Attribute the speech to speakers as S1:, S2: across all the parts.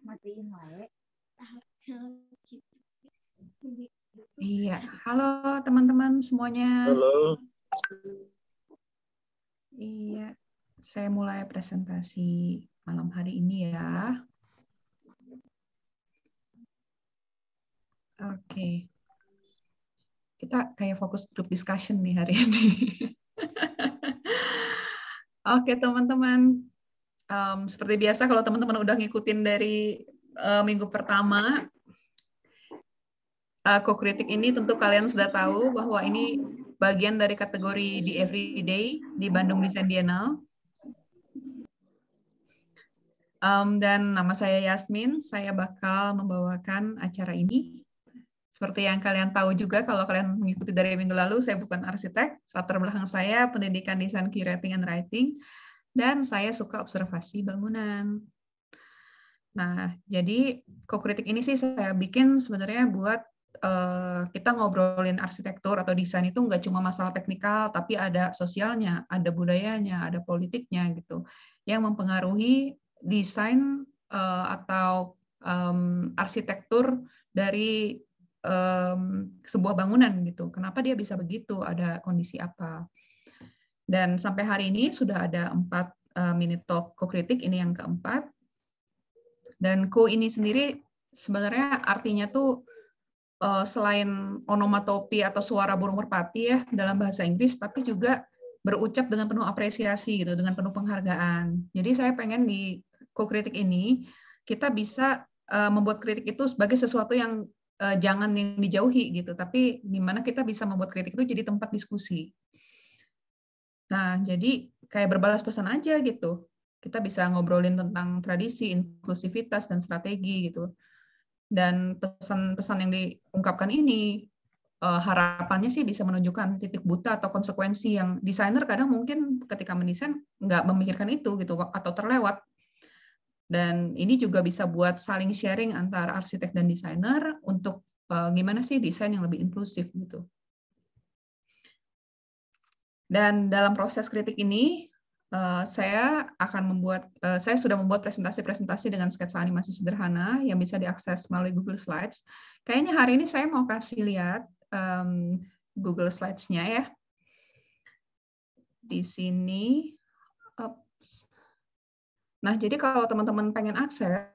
S1: Matiin wae.
S2: Iya, halo teman-teman semuanya.
S3: Halo.
S2: Iya, saya mulai presentasi malam hari ini ya. Oke. Kita kayak fokus group discussion nih hari ini. Oke teman-teman, seperti biasa kalau teman-teman udah ngikutin dari minggu pertama, co-kritik ini tentu kalian sudah tahu bahwa ini bagian dari kategori di Everyday di Bandung Design Biennale. Dan nama saya Yasmin, saya bakal membawakan acara ini. Seperti yang kalian tahu juga, kalau kalian mengikuti dari minggu lalu, saya bukan arsitek, latar belakang saya pendidikan desain curating and writing, dan saya suka observasi bangunan. Nah, jadi co-kritik ini sih saya bikin sebenarnya buat kita ngobrolin arsitektur atau desain itu nggak cuma masalah teknikal, tapi ada sosialnya, ada budayanya, ada politiknya gitu, yang mempengaruhi desain atau arsitektur dari sebuah bangunan gitu. Kenapa dia bisa begitu? Ada kondisi apa? Dan sampai hari ini sudah ada 4 mini talk co-kritik, ini yang keempat. Dan co ini sendiri sebenarnya artinya tuh selain onomatopi atau suara burung merpati ya dalam bahasa Inggris, tapi juga berucap dengan penuh apresiasi gitu, dengan penuh penghargaan. Jadi saya pengen di co-kritik ini kita bisa membuat kritik itu sebagai sesuatu yang jangan yang dijauhi gitu, tapi di mana kita bisa membuat kritik itu jadi tempat diskusi. Nah, jadi kayak berbalas pesan aja gitu. Kita bisa ngobrolin tentang tradisi, inklusivitas, dan strategi gitu. Dan pesan-pesan yang diungkapkan ini harapannya sih bisa menunjukkan titik buta atau konsekuensi yang desainer kadang mungkin ketika mendesain nggak memikirkan itu gitu atau terlewat. Dan ini juga bisa buat saling sharing antara arsitek dan desainer untuk gimana sih desain yang lebih inklusif gitu. Dan dalam proses kritik ini saya sudah membuat presentasi-presentasi dengan sketsa animasi sederhana yang bisa diakses melalui Google Slides. Kayaknya hari ini saya mau kasih lihat Google Slides-nya ya. Di sini. Nah, jadi kalau teman-teman pengen akses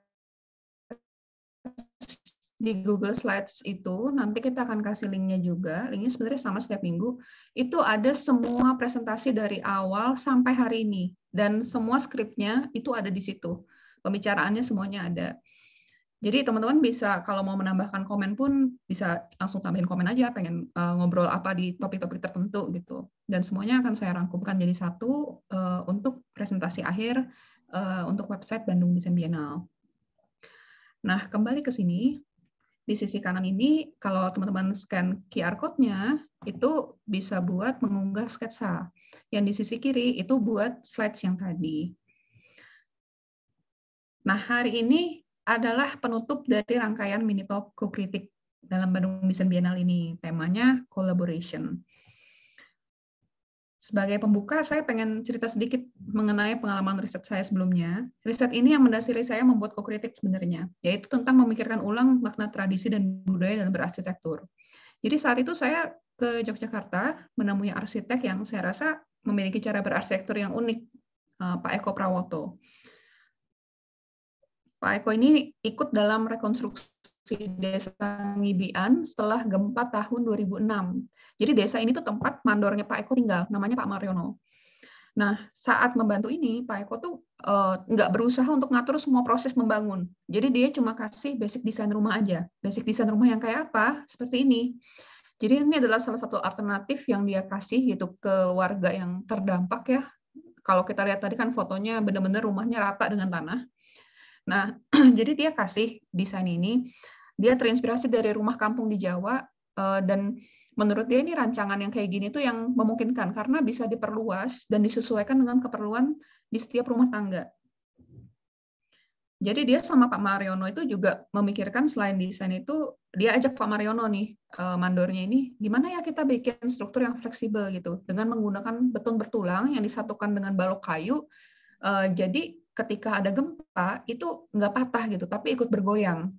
S2: di Google Slides itu, nanti kita akan kasih linknya juga. Linknya sebenarnya sama setiap minggu. Itu ada semua presentasi dari awal sampai hari ini. Dan semua skripnya itu ada di situ. Pembicaraannya semuanya ada. Jadi teman-teman bisa, kalau mau menambahkan komen pun, bisa langsung tambahin komen aja, pengen ngobrol apa di topik-topik tertentu gitu. Dan semuanya akan saya rangkumkan jadi satu untuk presentasi akhir untuk website Bandung Design Biennale. Nah, kembali ke sini. Di sisi kanan ini, kalau teman-teman scan QR code-nya, itu bisa buat mengunggah sketsa. Yang di sisi kiri itu buat slides yang tadi. Nah, hari ini adalah penutup dari rangkaian mini talk co-kritik dalam Bandung Design Biennale ini. Temanya collaboration. Sebagai pembuka, saya pengen cerita sedikit mengenai pengalaman riset saya sebelumnya. Riset ini yang mendasari saya membuat co-kritik sebenarnya, yaitu tentang memikirkan ulang makna tradisi dan budaya dalam berarsitektur. Jadi saat itu saya ke Yogyakarta menemui arsitek yang saya rasa memiliki cara berarsitektur yang unik, Pak Eko Prawoto. Pak Eko ini ikut dalam rekonstruksi desa Ngibian setelah gempa tahun 2006. Jadi desa ini tuh tempat mandornya Pak Eko tinggal, namanya Pak Mariono. Nah, saat membantu ini, Pak Eko tuh nggak berusaha untuk ngatur semua proses membangun. Jadi dia cuma kasih basic desain rumah aja. Basic desain rumah yang kayak apa? Seperti ini. Jadi ini adalah salah satu alternatif yang dia kasih gitu ke warga yang terdampak ya. Kalau kita lihat tadi kan fotonya benar-benar rumahnya rata dengan tanah. Nah, jadi dia kasih desain ini. Dia terinspirasi dari rumah kampung di Jawa dan menurut dia ini rancangan yang kayak gini tuh yang memungkinkan karena bisa diperluas dan disesuaikan dengan keperluan di setiap rumah tangga. Jadi dia sama Pak Mariono itu juga memikirkan selain desain itu, dia ajak Pak Mariono nih, mandornya ini, gimana ya kita bikin struktur yang fleksibel gitu, dengan menggunakan beton bertulang yang disatukan dengan balok kayu, jadi ketika ada gempa, itu nggak patah gitu, tapi ikut bergoyang.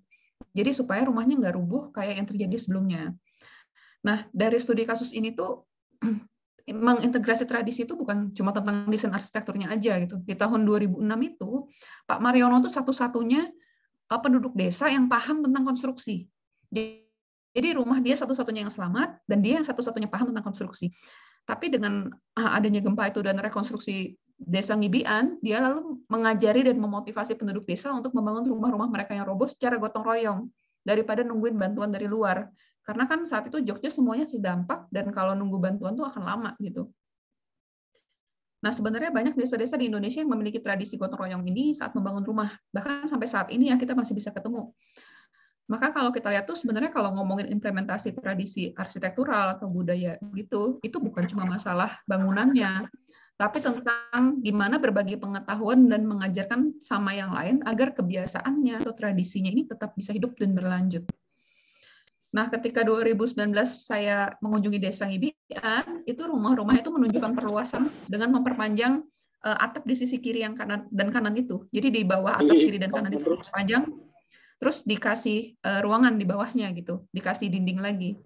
S2: Jadi supaya rumahnya nggak rubuh kayak yang terjadi sebelumnya. Nah, dari studi kasus ini tuh, mengintegrasi tradisi itu bukan cuma tentang desain arsitekturnya aja gitu. Di tahun 2006 itu, Pak Mariono tuh satu-satunya penduduk desa yang paham tentang konstruksi. Jadi rumah dia satu-satunya yang selamat dan dia yang satu-satunya paham tentang konstruksi. Tapi dengan adanya gempa itu dan rekonstruksi desa Ngibian, dia lalu mengajari dan memotivasi penduduk desa untuk membangun rumah-rumah mereka yang roboh secara gotong royong daripada nungguin bantuan dari luar. Karena kan saat itu Jogja semuanya terdampak dan kalau nunggu bantuan tuh akan lama gitu. Nah, sebenarnya banyak desa-desa di Indonesia yang memiliki tradisi gotong royong ini saat membangun rumah. Bahkan sampai saat ini ya kita masih bisa ketemu. Maka kalau kita lihat tuh sebenarnya kalau ngomongin implementasi tradisi arsitektural atau budaya gitu, itu bukan cuma masalah bangunannya, tapi tentang gimana berbagi pengetahuan dan mengajarkan sama yang lain agar kebiasaannya atau tradisinya ini tetap bisa hidup dan berlanjut. Nah, ketika 2019 saya mengunjungi Desa Ngibian, itu rumah-rumah itu menunjukkan perluasan dengan memperpanjang atap di sisi kiri yang kanan dan kanan itu. Jadi di bawah atap kiri dan kanan itu diperpanjang, terus dikasih ruangan di bawahnya gitu, dikasih dinding lagi.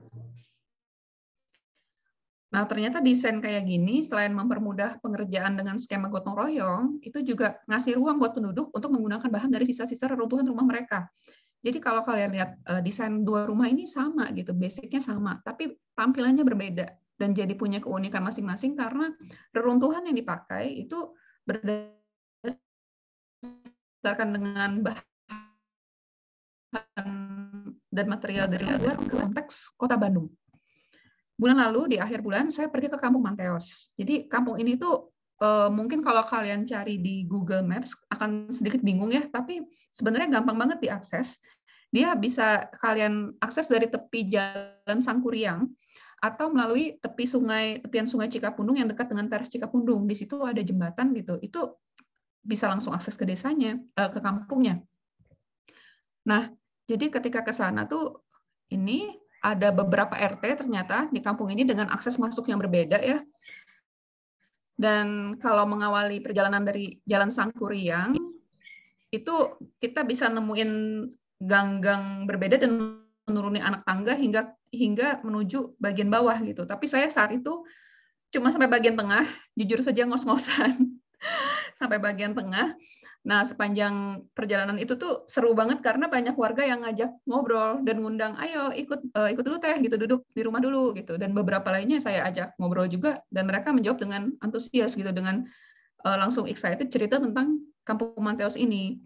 S2: Nah, ternyata desain kayak gini, selain mempermudah pengerjaan dengan skema gotong royong, itu juga ngasih ruang buat penduduk untuk menggunakan bahan dari sisa-sisa reruntuhan rumah mereka. Jadi kalau kalian lihat desain dua rumah ini sama gitu, basicnya sama, tapi tampilannya berbeda dan jadi punya keunikan masing-masing karena reruntuhan yang dipakai itu berdasarkan dengan bahan dan material dari luar ke konteks Kota Bandung. Bulan lalu di akhir bulan saya pergi ke Kampung Manteos. Jadi kampung ini tuh mungkin kalau kalian cari di Google Maps akan sedikit bingung ya, tapi sebenarnya gampang banget diakses. Dia bisa kalian akses dari tepi Jalan Sangkuriang atau melalui tepian Sungai Cikapundung yang dekat dengan Teras Cikapundung. Di situ ada jembatan gitu. Itu bisa langsung akses ke desanya, ke kampungnya. Nah, jadi ketika ke sana tuh ini ada beberapa RT ternyata di kampung ini dengan akses masuk yang berbeda ya. Dan kalau mengawali perjalanan dari Jalan Sangkuriang, itu kita bisa nemuin gang-gang berbeda dan menuruni anak tangga hingga menuju bagian bawah gitu. Tapi saya saat itu cuma sampai bagian tengah, jujur saja ngos-ngosan sampai bagian tengah. Nah, sepanjang perjalanan itu tuh seru banget karena banyak warga yang ngajak ngobrol dan ngundang, ayo ikut dulu teh gitu, duduk di rumah dulu gitu. Dan beberapa lainnya saya ajak ngobrol juga dan mereka menjawab dengan antusias gitu, dengan langsung excited cerita tentang Kampung Manteos ini.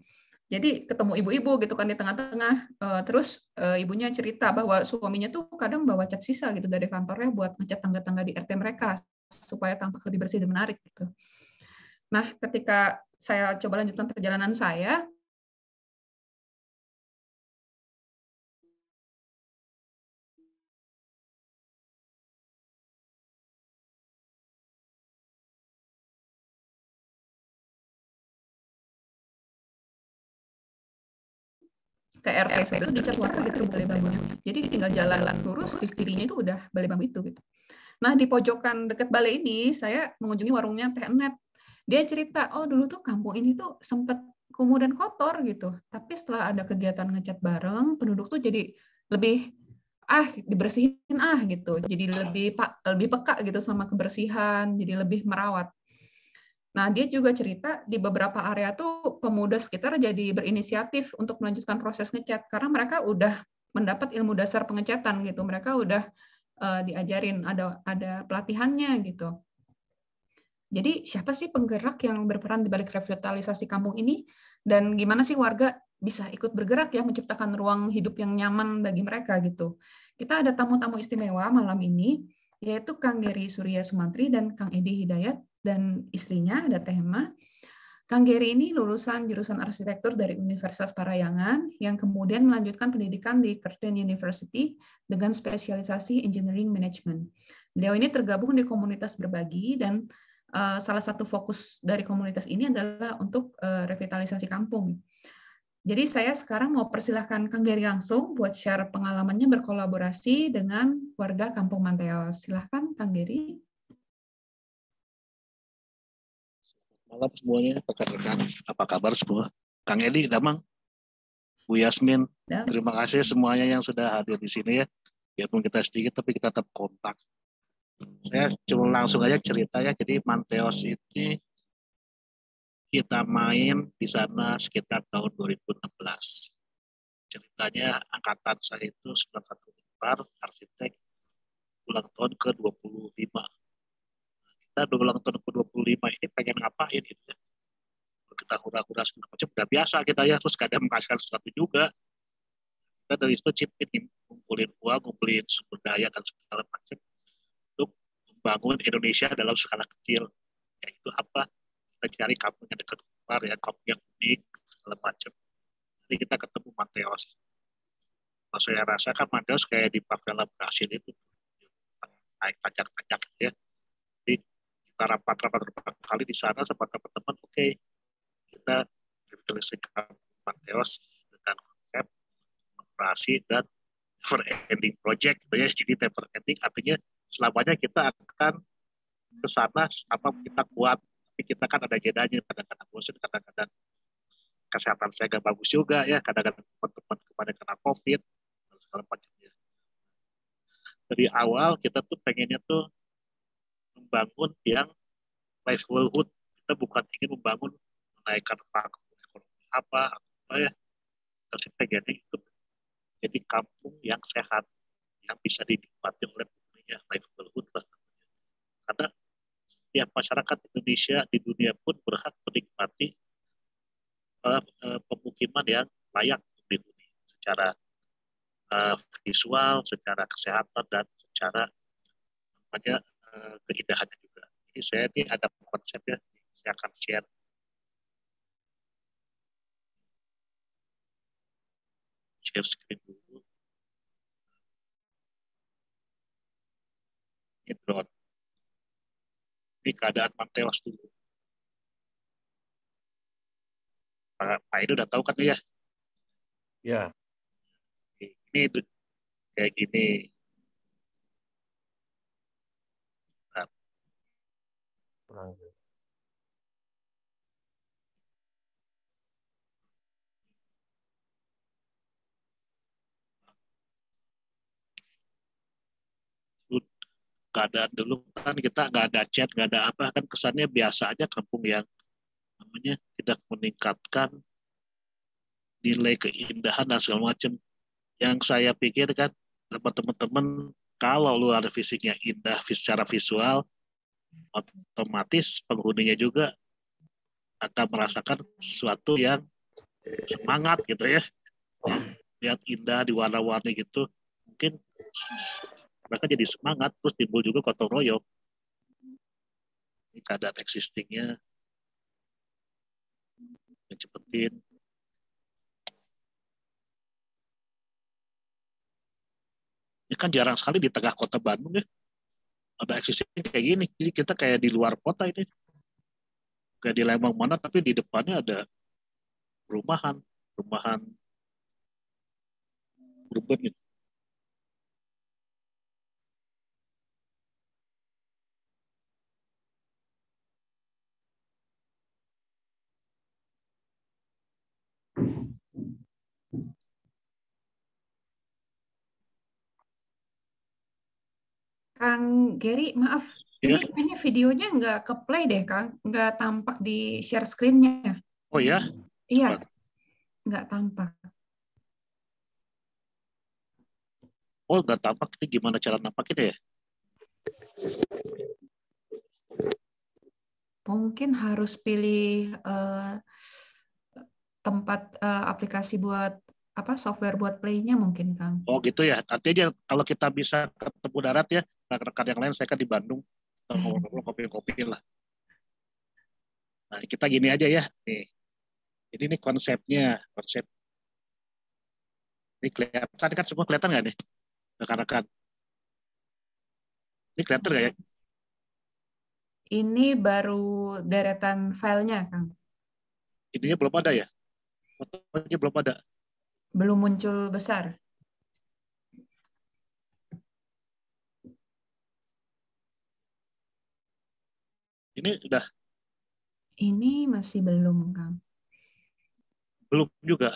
S2: Jadi ketemu ibu-ibu gitu kan di tengah-tengah, terus ibunya cerita bahwa suaminya tuh kadang bawa cat sisa gitu dari kantornya buat ngecat tangga-tangga di RT mereka supaya tampak lebih bersih dan menarik gitu. Nah, ketika saya coba lanjutkan perjalanan saya, ke RT itu dicat warna gitu balai bambunya. Jadi tinggal jalan lurus, di kirinya itu udah balai bambu itu gitu. Nah, di pojokan dekat balai ini saya mengunjungi warungnya Teh Enet. Dia cerita, oh dulu tuh kampung ini tuh sempat kumuh dan kotor gitu. Tapi setelah ada kegiatan ngecat bareng, penduduk tuh jadi lebih dibersihin gitu. Jadi lebih peka gitu sama kebersihan, jadi lebih merawat. Nah, dia juga cerita di beberapa area tuh pemuda sekitar jadi berinisiatif untuk melanjutkan proses ngecat karena mereka udah mendapat ilmu dasar pengecatan gitu. Mereka udah diajarin, ada pelatihannya gitu. Jadi siapa sih penggerak yang berperan di balik revitalisasi kampung ini dan gimana sih warga bisa ikut bergerak ya menciptakan ruang hidup yang nyaman bagi mereka gitu. Kita ada tamu-tamu istimewa malam ini yaitu Kang Geri Surya Sumantri dan Kang Edi Hidayat dan istrinya ada Tehma. Kang Geri ini lulusan jurusan arsitektur dari Universitas Parayangan yang kemudian melanjutkan pendidikan di Curtin University dengan spesialisasi Engineering Management. Beliau ini tergabung di komunitas berbagi dan salah satu fokus dari komunitas ini adalah untuk revitalisasi kampung. Jadi saya sekarang mau persilahkan Kang Gary langsung buat share pengalamannya berkolaborasi dengan warga Kampung Manteos. Silahkan Kang Gary.
S3: Malam semuanya, rekan-rekan. Apa kabar semua? Kang Edi, Damang, Bu Yasmin, terima kasih semuanya yang sudah hadir di sini ya. Biarpun kita sedikit, tapi kita tetap kompak. Saya cuma langsung aja cerita ya. Jadi Manteos ini kita main di sana sekitar tahun 2016. Ceritanya angkatan saya itu 914 arsitek ulang tahun ke-25. Kita ulang tahun ke-25 ini pengen ngapain gitu ya. Kita hura-hura segala macam udah biasa kita ya, terus kadang menghasilkan sesuatu juga. Kita dari situ cipin, ngumpulin uang, ngumpulin sumber daya dan segala macam untuk membangun Indonesia dalam skala kecil. Yaitu apa? Kita cari kampung yang dekat keluar ya, kampung yang unik segala macam. Jadi kita ketemu Manteos. Kalau saya rasa kan Manteos kayak di favela Brasil itu naik tajak-tajak ya. Jadi kita rapat-rapat beberapa kali di sana sama teman-teman. Oke, kita revitalisasi Manteos dengan konsep operasi dan never ending project gitu ya. Jadi never ending artinya selamanya kita akan ke sana selama kita kuat. Tapi kita kan ada jedanya, kadang-kadang bosan, kadang-kadang kesehatan saya gak bagus juga ya, kadang-kadang teman-teman kepada kena COVID dan segala macamnya. Dari awal kita tuh pengennya tuh membangun yang livelihood. Kita bukan ingin membangun menaikkan faktor ekonomi apa ya, tapi pengennya itu jadi kampung yang sehat, yang bisa dinikmati oleh penghuninya, livelihood lah. Karena tiap masyarakat Indonesia di dunia pun berhak menikmati pemukiman yang layak untuk dihuni secara visual, secara kesehatan, dan secara keindahannya juga. Jadi saya ini ada konsepnya, saya akan share. Share screen dulu. Ini drone. Ini keadaan Manteos dulu. Pak Edo udah tahu kan ya?
S4: Ya.
S3: Ini kayak gini. Keadaan dulu kan kita nggak ada chat, nggak ada apa, kan kesannya biasa aja kampung yang namanya tidak meningkatkan nilai keindahan dan segala macam. Yang saya pikir kan teman-teman kalau luar fisiknya indah secara visual, otomatis penghuninya juga akan merasakan sesuatu yang semangat gitu ya. Lihat indah di warna-warni gitu, mungkin mereka jadi semangat, terus timbul juga gotong royong. Ini keadaan existingnya cepetin. Ini kan jarang sekali di tengah kota Bandung ya ada existing kayak gini. Jadi kita kayak di luar kota ini, kayak di Lembang mana, tapi di depannya ada perumahan urban gitu.
S2: Kang Gary, maaf,
S3: Ya.
S2: ini kayaknya videonya nggak ke-play deh, Kang. Nggak tampak di share screen-nya.
S3: Oh ya?
S2: Iya, nggak tampak.
S3: Oh, nggak tampak. Ini gimana cara nampakinnya ya?
S2: Mungkin harus pilih tempat aplikasi buat software buat play-nya mungkin, Kang.
S3: Oh gitu ya. Nanti aja kalau kita bisa ketemu darat ya, rekan-rekan yang lain, saya kan di Bandung, ngobrol-ngobrol, kopi-kopi lah. Nah, kita gini aja ya. Nih. Jadi ini konsepnya, ini kelihatan kan, semua kelihatan nggak nih, rekan-rekan? Ini kelihatan nggak ya?
S2: Ini baru deretan filenya, Kang.
S3: Ininya belum ada ya? Fotonya belum ada.
S2: Belum muncul besar.
S3: Ini udah
S2: Ini masih belum, Kang.
S3: belum juga.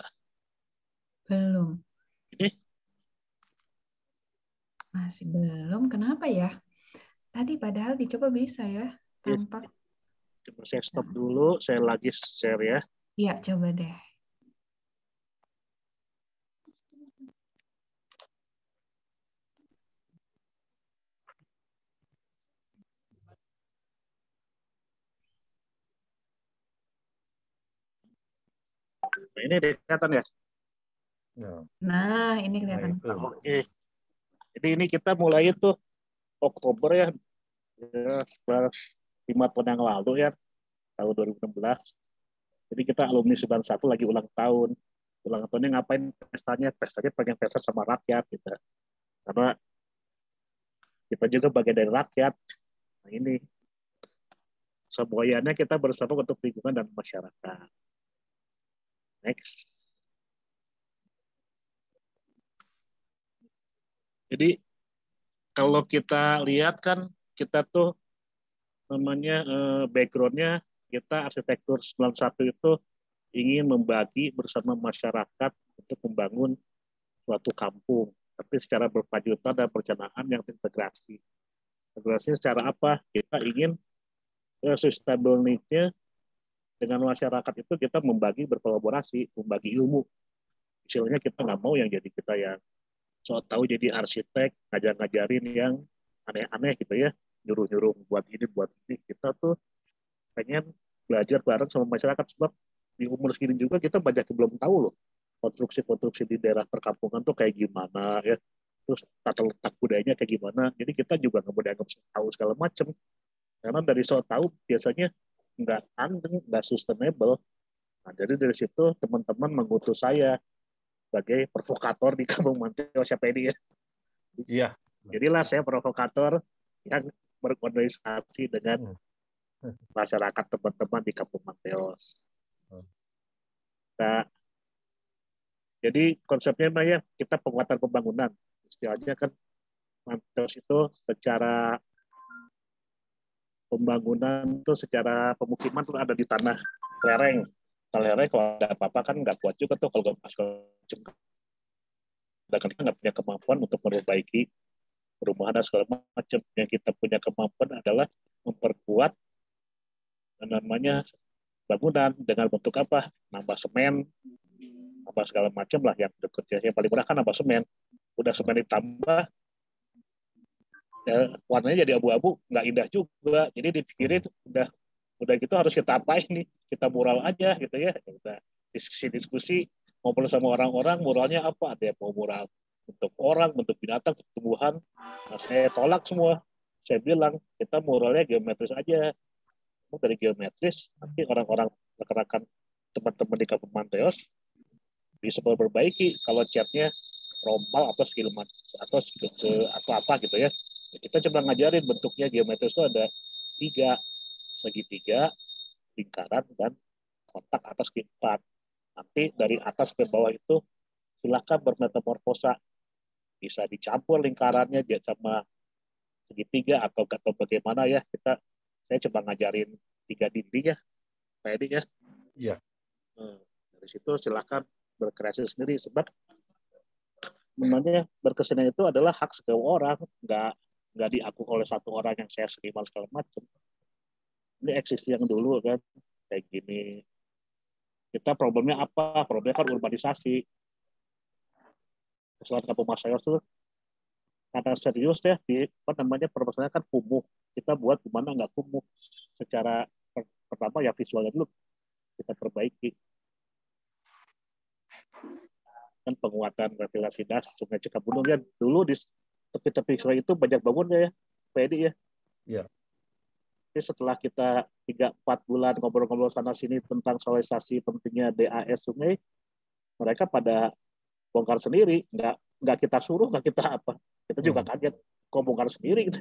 S2: Belum.
S3: Ini
S2: Masih belum. Kenapa ya? Tadi padahal dicoba bisa ya. Tampak.
S3: coba saya stop dulu, saya lagi share ya.
S2: Iya, coba deh.
S3: Nah, ini kelihatan ya.
S2: Nah, ini
S4: Nah,
S2: kelihatan.
S4: itu.
S3: Oke. Jadi ini kita mulai itu Oktober ya, 5 tahun yang lalu ya, tahun 2016. Jadi kita alumni 91 lagi ulang tahun. Ulang tahunnya ngapain pestanya? Pestanya pengen pesta sama rakyat gitu. Karena kita juga bagian dari rakyat. Nah ini semboyannya kita bersama untuk lingkungan dan masyarakat. Next. Jadi kalau kita lihat kan kita tuh namanya background-nya kita arsitektur 91 itu ingin membagi bersama masyarakat untuk membangun suatu kampung, tapi secara berkelanjutan dan perencanaan yang terintegrasi. Integrasinya secara apa? Kita ingin sustainable need-nya dengan masyarakat itu kita membagi berkolaborasi, membagi ilmu. Misalnya kita nggak mau yang jadi kita yang so tahu jadi arsitek, ngajar-ngajarin yang aneh-aneh gitu ya, nyuruh-nyuruh buat ini. Kita tuh pengen belajar bareng sama masyarakat sebab di umur segini juga kita banyak yang belum tahu loh konstruksi-konstruksi di daerah perkampungan tuh kayak gimana ya, terus tata letak budayanya kayak gimana. Jadi kita juga nggak boleh anggap tahu segala macam karena dari so tahu biasanya nggak andeng, nggak sustainable. Nah, jadi dari situ teman-teman mengutus saya sebagai provokator di Kampung Manteo siapa ini ya.
S4: Iya.
S3: Jadilah saya provokator yang berkoordinasi dengan masyarakat teman-teman di Kampung Mateos. Nah, jadi konsepnya ya kita penguatan pembangunan. Istilahnya kan Mateos itu secara pembangunan itu secara pemukiman itu ada di tanah lereng. Tanah lereng kalau ada apa-apa kan nggak kuat juga tuh kalau nggak kita nggak punya kemampuan untuk memperbaiki perumahan dan segala macam. Yang kita punya kemampuan adalah memperkuat namanya bangunan dengan bentuk apa? Nambah semen, nambah segala macam lah yang dekatnya. Yang paling murah kan nambah semen. Udah semen ditambah, ya, warnanya jadi abu-abu, nggak indah juga. Jadi dipikirin udah gitu harus kita apain nih? Kita mural aja gitu ya. Udah diskusi-diskusi, ngobrol sama orang-orang, muralnya apa? Ada yang mau mural bentuk orang, bentuk binatang, tumbuhan. Nah, saya tolak semua. Saya bilang kita muralnya geometris aja. Dari geometris nanti orang-orang rekan-rekan teman-teman di Kampung Manteos bisa memperbaiki kalau catnya rompal atau atau apa gitu ya. Kita coba ngajarin bentuknya geometris itu ada 3, segitiga, lingkaran, dan kotak atas ke 4. Nanti dari atas ke bawah itu silakan bermetamorfosa, bisa dicampur lingkarannya sama segitiga atau bagaimana ya. Saya coba ngajarin 3 dinding ya, kayak ini ya.
S4: Iya.
S3: Dari situ silakan berkreasi sendiri sebab sebenarnya berkesenian itu adalah hak setiap orang, nggak diaku oleh satu orang yang saya seniman segala macam. Ini eksis yang dulu kan kayak gini. Kita problemnya apa? Problemnya kan urbanisasi. Kesalahan Kampung Masayos itu karena serius ya di apa namanya permasalahannya kan kumuh. Kita buat gimana nggak kumuh. Secara pertama ya visualnya dulu kita perbaiki. Kan penguatan ventilasi das Sungai Cikapundung ya dulu di tepi-tepi sungai itu banyak bangunnya ya, Pak Edi ya.
S4: Iya.
S3: Jadi setelah kita 3-4 bulan ngobrol-ngobrol sana sini tentang sosialisasi pentingnya DAS sungai, mereka pada bongkar sendiri, nggak kita suruh, nggak kita apa. Kita juga kaget, kok bongkar sendiri gitu.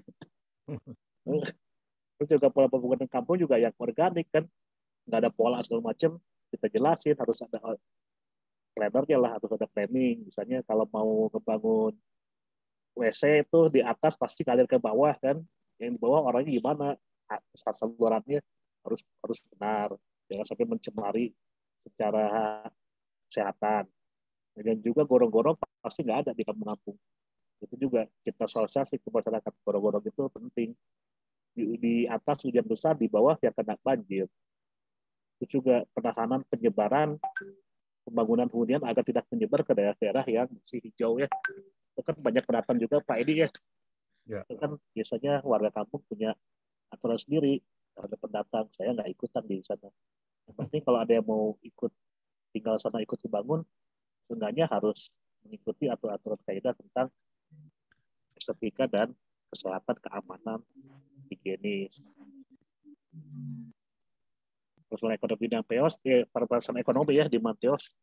S3: Terus juga pola pembangunan kampung juga yang organik kan, nggak ada pola segala macam. Kita jelasin harus ada plannernya lah, harus ada planning. Misalnya kalau mau ngebangun WC itu di atas pasti kalir ke bawah kan, yang di bawah orangnya gimana, salurannya harus harus benar, jangan sampai mencemari secara kesehatan. Dan juga gorong-gorong pasti nggak ada di kampung-kampung. Itu juga kita sosialisasi ke masyarakat, gorong-gorong itu penting. Di atas hujan besar, di bawah yang kena banjir. Itu juga penahanan penyebaran pembangunan hunian agar tidak menyebar ke daerah-daerah yang masih hijau ya. Itu kan banyak pendatang juga Pak Edi ya.
S4: Ya.
S3: Itu kan biasanya warga kampung punya aturan sendiri. Kalau ada pendatang, saya nggak ikutan di sana. Yang penting kalau ada yang mau ikut tinggal sana ikut dibangun, seenggaknya harus mengikuti aturan kaidah tentang estetika dan kesehatan, keamanan, higienis. Persoalan ekonomi dan peos, persoalan ekonomi ya di Manteos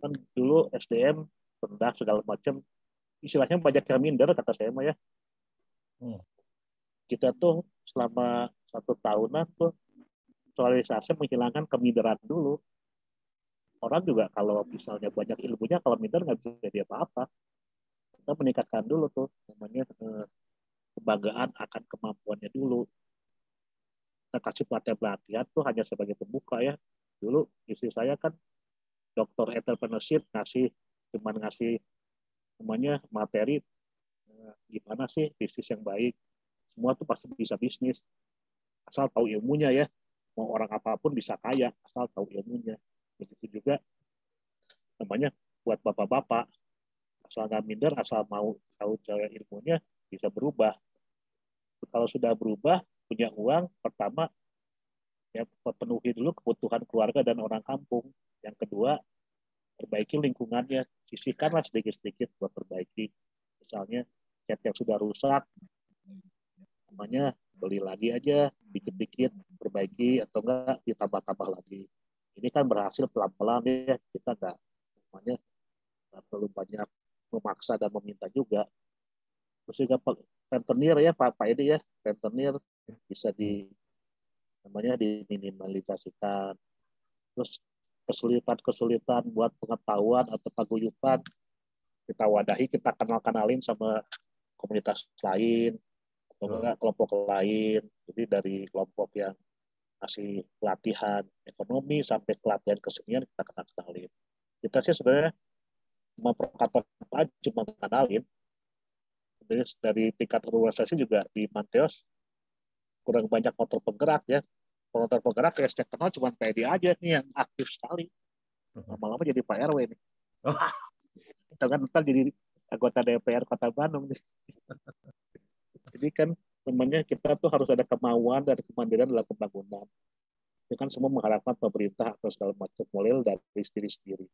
S3: kan dulu SDM rendah segala macam, istilahnya banyak yang minder kata saya mah ya. Kita tuh selama 1 tahunan tuh sosialisasi menghilangkan keminderan dulu. Orang juga kalau misalnya banyak ilmunya, kalau minder nggak bisa jadi apa-apa. Kita meningkatkan dulu tuh namanya kebanggaan akan kemampuannya dulu. Kita kasih pelatihan tuh hanya sebagai pembuka ya. Dulu istri saya kan dokter entrepreneurship, cuman ngasih namanya materi gimana sih bisnis yang baik. Semua tuh pasti bisa bisnis asal tahu ilmunya ya. Mau orang apapun bisa kaya asal tahu ilmunya. Begitu juga namanya buat bapak-bapak, asal nggak minder, asal mau tahu cara ilmunya bisa berubah. Kalau sudah berubah, punya uang, pertama ya penuhi dulu kebutuhan keluarga dan orang kampung. Yang kedua, perbaiki lingkungannya, sisihkanlah sedikit-sedikit buat perbaiki. Misalnya cat yang sudah rusak, namanya beli lagi aja, dikit-dikit perbaiki atau enggak ditambah-tambah lagi. Ini kan berhasil pelan-pelan ya, kita enggak namanya nggak perlu banyak memaksa dan meminta juga. Terus juga rentenir ya Pak Edi ya, rentenir bisa namanya diminimalisasikan. Terus kesulitan-kesulitan buat pengetahuan atau paguyuban kita wadahi, kita kenalin sama komunitas lain atau enggak kelompok lain. Jadi dari kelompok yang kasih pelatihan ekonomi sampai pelatihan kesenian kita kenalin. Kita sih sebenarnya memprovokator aja, cuma kenalin. Dari tingkat organisasi juga di Manteos kurang banyak motor penggerak ya. Motor penggerak ya saya kenal cuma PD aja nih yang aktif sekali. Lama-lama jadi Pak RW nih. Kita kan ntar jadi anggota DPR Kota Bandung nih. Jadi kan namanya kita tuh harus ada kemauan dan kemandirian dalam pembangunan. Itu kan semua mengharapkan pemerintah atau segala macam model dari diri sendiri.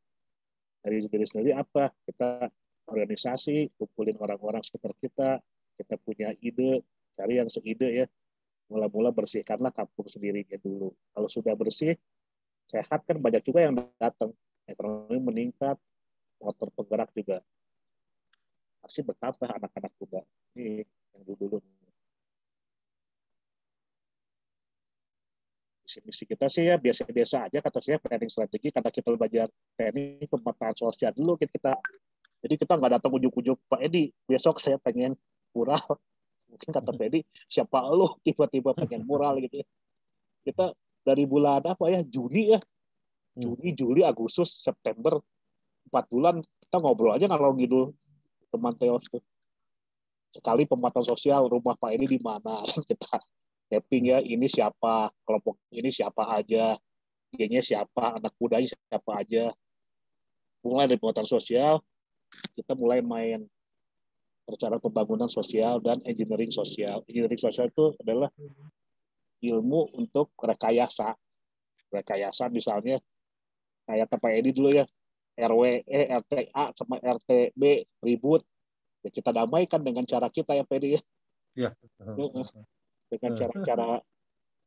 S3: Dari diri sendiri apa? Kita organisasi, kumpulin orang-orang sekitar kita punya ide, cari yang seide ya. Mula-mula bersihkanlah kampung sendirinya dulu. Kalau sudah bersih, sehat kan banyak juga yang datang. Ekonomi meningkat, motor penggerak juga pasti bertambah anak-anak juga. Ini yang dulu. Misi kita sih ya biasa-biasa aja kata saya, planning strategi karena kita belajar planning pemetaan sosial dulu kita. Jadi kita nggak datang ujuk-ujuk Pak Edi, besok saya pengen mural. Mungkin kata Pak Edi, siapa lo tiba-tiba pengen mural gitu ya. Kita dari bulan apa ya, Juni ya. Juni, Juli, Agustus, September, 4 bulan kita ngobrol aja kalau gitu teman Teos tuh. Sekali pemetaan sosial rumah Pak Edi di mana kita mapping ya, ini siapa, kelompok ini siapa aja, dia siapa, anak mudanya siapa aja. Mulai dari pemetaan sosial, kita mulai main rencana pembangunan sosial dan engineering sosial. Engineering sosial itu adalah ilmu untuk rekayasa. Rekayasa misalnya kayak Pak Edi dulu ya, RTA sama RTB ribut, ya kita damaikan dengan cara kita ya Pak Edi ya.
S4: Ya.
S3: Dengan cara-cara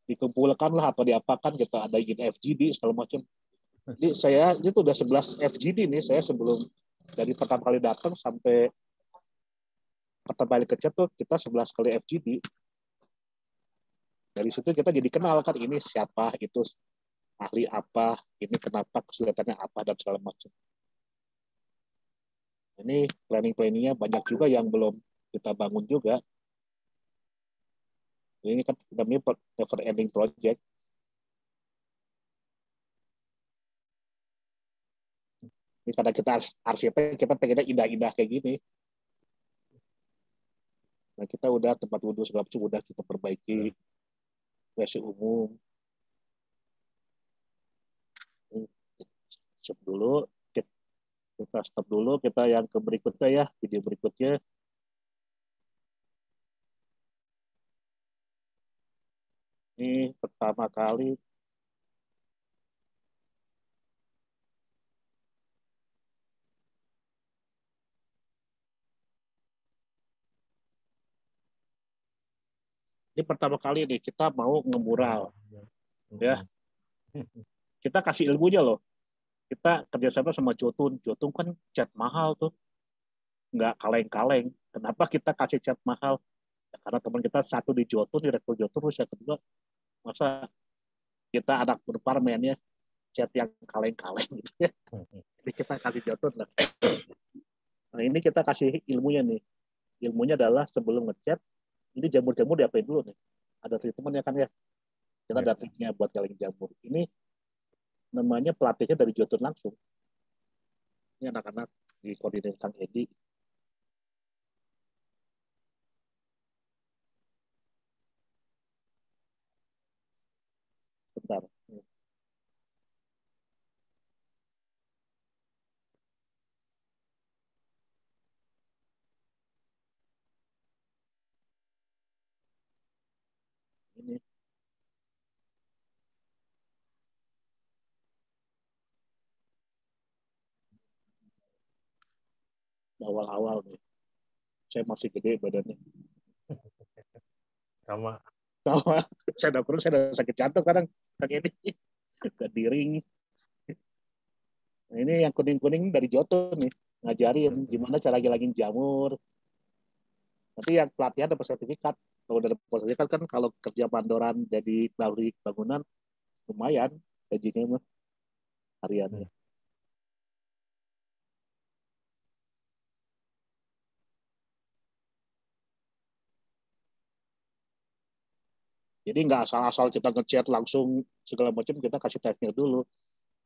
S3: dikumpulkan lah atau diapakan, kita ada izin FGD segala macam. Jadi saya itu udah 11 FGD nih, saya sebelum dari pertama kali datang sampai pertama kali kerja tuh kita 11 kali FGD. Dari situ kita jadi kenal kan, ini siapa, itu ahli apa, ini kenapa kesulitannya apa dan segala macam. Ini planning-planningnya banyak juga yang belum kita bangun juga. Ini kan namanya never ending project. Ini karena kita arsitek, kita pengennya indah-indah kayak gini. Nah, kita udah tempat wudhu segala macam udah kita perbaiki, WC umum. Stop dulu, kita stop dulu, kita yang ke berikutnya ya, video berikutnya. Ini pertama kali nih kita mau ngemural, ya. Kita kasih ilmunya loh. Kita kerjasama sama Jotun. Jotun kan cat mahal tuh, nggak kaleng-kaleng. Kenapa kita kasih cat mahal? Ya, karena teman kita satu di Jotun, direktur Jotun, terus yang kedua, masa kita anak berparmen ya, cat yang kaleng-kaleng gitu ya. Jadi kita kasih Jotun lah. Nah ini kita kasih ilmunya nih. Ilmunya adalah sebelum ngecat, ini jamur-jamur diapain dulu nih? Ada treatmentnya kan ya? Kita ada triknya buat kaleng jamur. Ini namanya pelatihnya dari Jotun langsung. Ini anak-anak di koordinir Kang Edi. Bentar. Ini awal-awal nih. Saya masih gede badannya.
S4: Sama.
S3: Saya udah kurus, saya udah sakit jantung kadang. Kang Edi. Kediring. Nah, ini yang kuning-kuning dari Jotun nih. Ngajarin gimana cara gilangin jamur. Nanti yang pelatihan dapat sertifikat. Kalau udah dapat sertifikat kan kalau kerja mandoran jadi pabrik bangunan lumayan gajinya mah hariannya. Jadi nggak asal-asal kita ngechat langsung segala macam, kita kasih teknik dulu.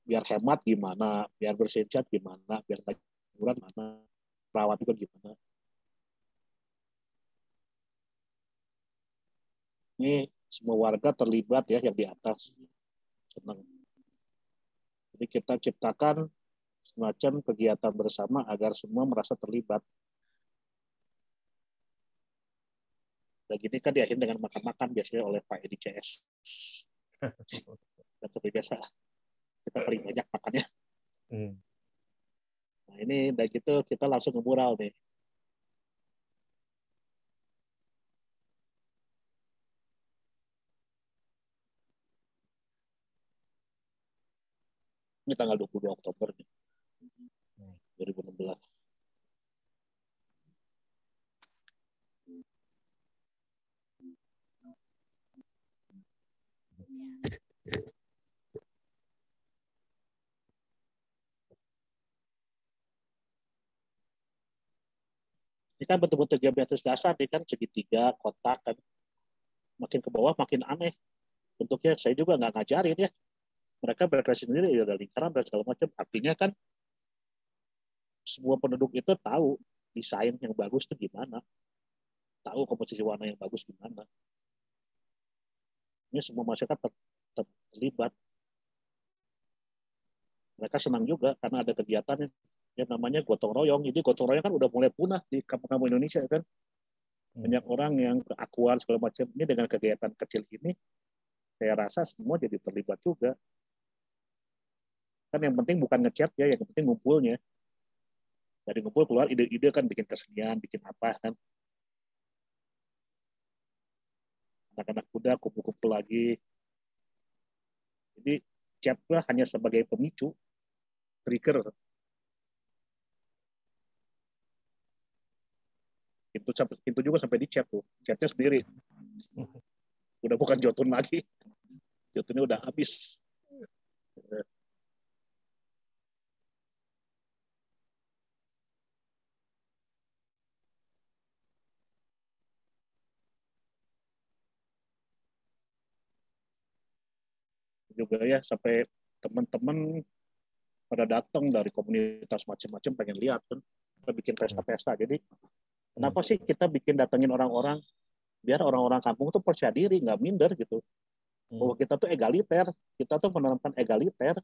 S3: Biar hemat gimana, biar bersihin cat gimana, biar tajuran mana, perawat juga gimana. Ini semua warga terlibat ya yang di atas. Senang. Jadi kita ciptakan semacam kegiatan bersama agar semua merasa terlibat. Dan gini kan diakhiri dengan makan-makan biasanya oleh Pak Edi CS. Dan seperti biasa kita paling banyak makannya. Nah ini dari gitu kita langsung ngemural nih. Ini tanggal 22 Oktober nih, 2016. Ini kan betul-betul geometris dasar nih kan, segitiga, kotak kan. Makin ke bawah makin aneh bentuknya. Saya juga nggak ngajarin ya. Mereka berkreasi sendiri ya dari lingkaran dan segala macam. Artinya kan semua penduduk itu tahu desain yang bagus itu gimana, tahu komposisi warna yang bagus gimana. Ini semua masyarakat terlibat. Mereka senang juga karena ada kegiatan yang namanya gotong royong. Jadi gotong royong kan udah mulai punah di kampung-kampung Indonesia kan. Banyak orang yang keakuan segala macam. Ini dengan kegiatan kecil ini, saya rasa semua jadi terlibat juga. Kan yang penting bukan ngechat ya, yang penting ngumpulnya. Dari ngumpul keluar ide-ide kan, bikin kesenian, bikin apa kan. Anak-anak muda kumpul-kumpul lagi. Jadi chat hanya sebagai pemicu, trigger. Itu juga sampai di chat tuh. Chatnya sendiri. Udah bukan Jotun lagi. Jotunnya udah habis. juga ya, sampai teman-teman pada datang dari komunitas macam-macam pengen lihat kan. Kita bikin pesta-pesta. Jadi kenapa sih kita bikin datengin orang-orang biar orang-orang kampung tuh percaya diri, nggak minder gitu. Bahwa kita tuh egaliter, kita tuh menerapkan egaliter.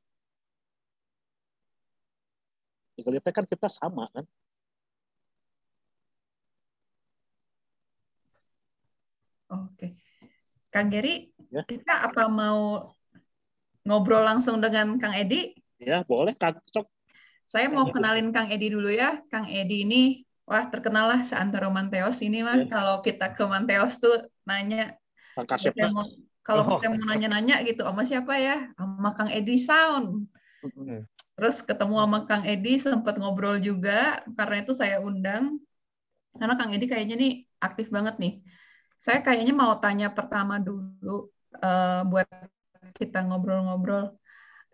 S3: Egaliter kan kita sama kan.
S2: Oke. Kang Geri,
S3: Ya.
S2: kita apa mau ngobrol langsung dengan Kang Edi?
S3: Ya, boleh Kang. Sok.
S2: Saya mau kenalin Kang Edi dulu ya. Kang Edi ini, wah terkenal lah seantero Manteos ini mah.
S3: Ya.
S2: Kalau kita ke Manteos tuh nanya,
S3: Kang Kasep mah.
S2: kalau kita mau nanya-nanya gitu, sama siapa ya? Sama Kang Edi Sound. Terus ketemu sama Kang Edi, sempat ngobrol juga, karena itu saya undang. Karena Kang Edi kayaknya nih aktif banget nih. Saya kayaknya mau tanya pertama dulu, buat kita ngobrol-ngobrol.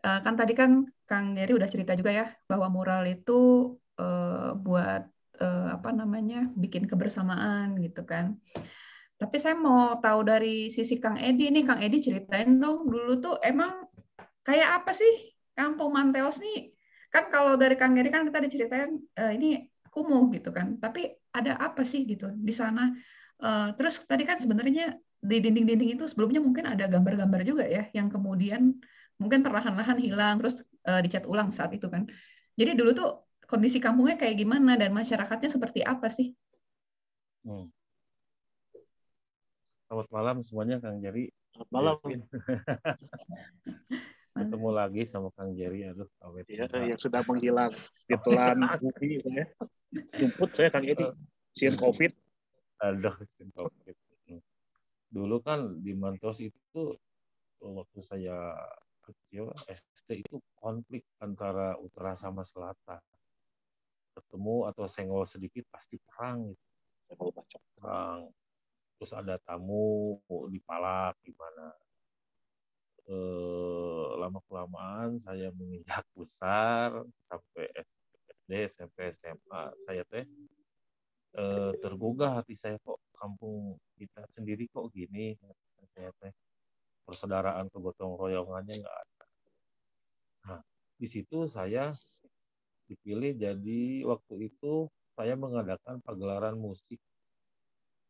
S2: Kan tadi kan Kang Geri udah cerita juga ya, bahwa mural itu buat apa namanya, bikin kebersamaan gitu kan. Tapi saya mau tahu dari sisi Kang Edi nih, Kang Edi ceritain dong, dulu tuh emang kayak apa sih Kampung Manteos nih? Kan kalau dari Kang Geri kan kita diceritain ini kumuh gitu kan, tapi ada apa sih gitu di sana? Terus tadi kan sebenarnya di dinding-dinding itu sebelumnya mungkin ada gambar-gambar juga ya, yang kemudian mungkin perlahan-lahan hilang, terus dicat ulang saat itu kan. Jadi dulu tuh kondisi kampungnya kayak gimana dan masyarakatnya seperti apa sih?
S4: Selamat malam semuanya, Kang Jerry.
S3: Selamat malam.
S4: Ketemu lagi sama Kang Jerry. Aduh, awet
S3: Ya,
S4: juga.
S3: yang sudah menghilang ditelan bumi ya. Jemput saya Kang Edi. Sian COVID.
S4: Aduh, COVID. Dulu kan di Manteos itu waktu saya kecil SD itu konflik antara utara sama selatan. Ketemu atau senggol sedikit pasti perang gitu. Perang. Terus ada tamu dipalak gimana. Lama kelamaan saya menginjak besar sampai SD, SMP, SMA, saya tergugah hati saya, kok kampung kita sendiri kok gini, saya persaudaraan kegotong royongannya nggak ada. Nah, di situ saya dipilih jadi waktu itu saya mengadakan pagelaran musik.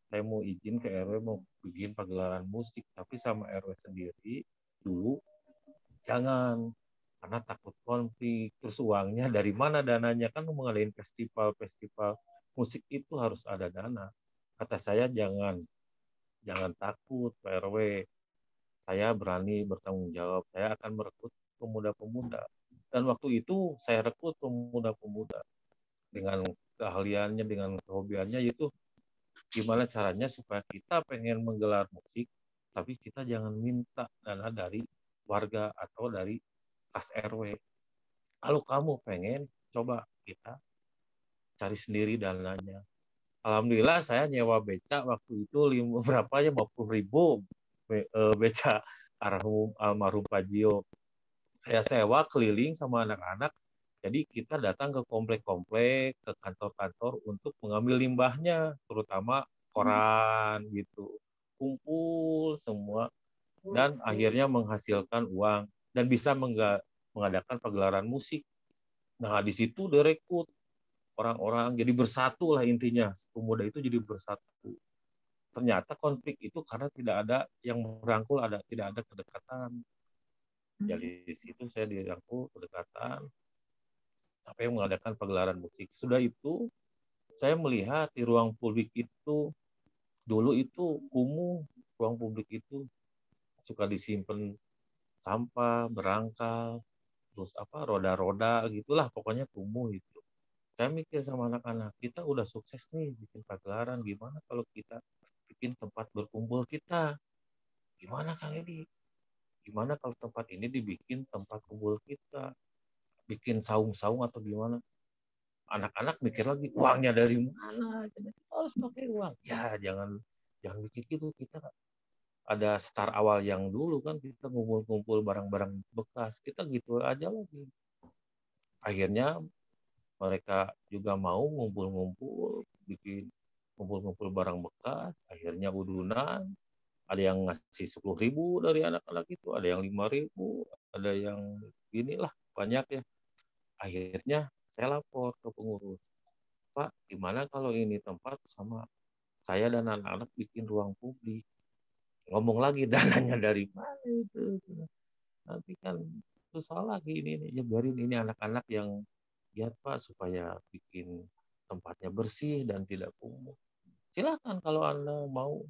S4: Saya mau izin ke RW mau bikin pagelaran musik, tapi sama RW sendiri dulu jangan, karena takut konflik. Terus uangnya dari mana dananya, kan mengadain festival musik itu harus ada dana. Kata saya jangan takut Pak RW, saya berani bertanggung jawab, saya akan merekrut pemuda-pemuda. Dan waktu itu saya rekrut pemuda-pemuda dengan keahliannya, dengan kehobiannya, yaitu gimana caranya supaya kita pengen menggelar musik, tapi kita jangan minta dana dari warga atau dari kas RW. Kalau kamu pengen, coba kita cari sendiri dananya. Alhamdulillah saya nyewa beca waktu itu berapa ya, 50.000 beca almarhum Pak Jio. Saya sewa keliling sama anak-anak. Jadi kita datang ke komplek-komplek, ke kantor-kantor untuk mengambil limbahnya, terutama koran gitu. Kumpul semua dan akhirnya menghasilkan uang dan bisa mengadakan pagelaran musik. Nah, di situ direkrut orang-orang, jadi bersatu lah intinya. Pemuda itu jadi bersatu. Ternyata konflik itu karena tidak ada yang merangkul, tidak ada kedekatan. Jadi di situ saya dirangkul, kedekatan, sampai mengadakan pagelaran musik. Sudah itu, saya melihat di ruang publik itu, dulu itu kumuh, ruang publik itu suka disimpan sampah, berangkal, terus roda-roda gitulah, pokoknya kumuh itu. Saya mikir sama anak-anak, kita udah sukses nih bikin pagelaran, gimana kalau kita bikin tempat berkumpul kita? Gimana Kang Edi? Gimana kalau tempat ini dibikin tempat kumpul kita? Bikin saung-saung atau gimana? Anak-anak mikir lagi, uangnya dari mana? Kita harus pakai uang. Ya, jangan mikir gitu. Kita ada start awal yang dulu kan, kita ngumpul-ngumpul barang-barang bekas. Kita gitu aja lagi. Akhirnya mereka juga mau ngumpul-ngumpul, bikin ngumpul-ngumpul barang bekas, akhirnya udunan, ada yang ngasih 10.000 dari anak-anak itu, ada yang 5.000, ada yang inilah banyak ya. Akhirnya saya lapor ke pengurus, Pak, gimana kalau ini tempat sama saya dan anak-anak bikin ruang publik? Ngomong lagi dananya dari mana itu? Nanti kan susah lagi ini ya, biarin ini anak-anak yang giat Pak supaya bikin tempatnya bersih dan tidak kumuh. Silakan kalau Anda mau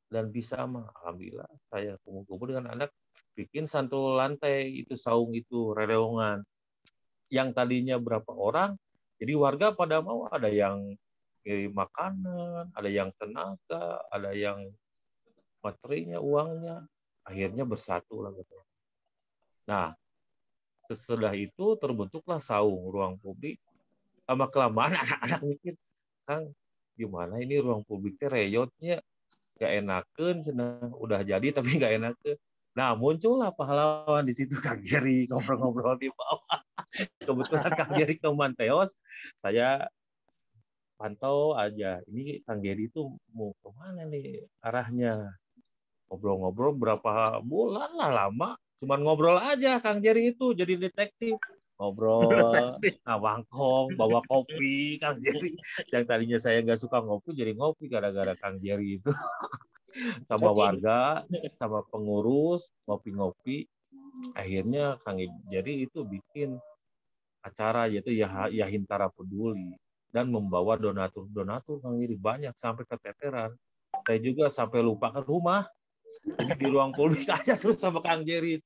S4: dan bisa mah. Alhamdulillah saya kumpul-kumpul dengan anak bikin satu lantai itu saung itu rereongan. Yang tadinya berapa orang, jadi warga pada mau, ada yang kirim makanan, ada yang tenaga, ada yang materinya, uangnya, akhirnya bersatu lah gitu. Nah, sesudah itu terbentuklah saung ruang publik. Sama kelamaan anak-anak mikir, Kang, gimana ini ruang publiknya reyotnya gak enakeun, udah jadi tapi gak enakeun. Nah, muncullah pahlawan di situ, Kang Geri ngobrol-ngobrol di bawah. Kebetulan Kang Geri teman Teos, saya pantau aja. Ini Kang Geri itu mau kemana nih arahnya? Ngobrol-ngobrol berapa bulan lah lama. Cuman ngobrol aja Kang Geri itu jadi detektif. Ngobrol, wangkong, bawa kopi, Kang Geri. Yang tadinya saya nggak suka ngopi, jadi ngopi gara-gara Kang Geri itu. Sama warga, sama pengurus, ngopi-ngopi. Akhirnya Kang Geri itu bikin acara yaitu Yahintara Peduli dan membawa donatur Kang Geri banyak sampai keteteran. Saya juga sampai lupa ke rumah. Jadi di ruang publik aja terus sama Kang Geri.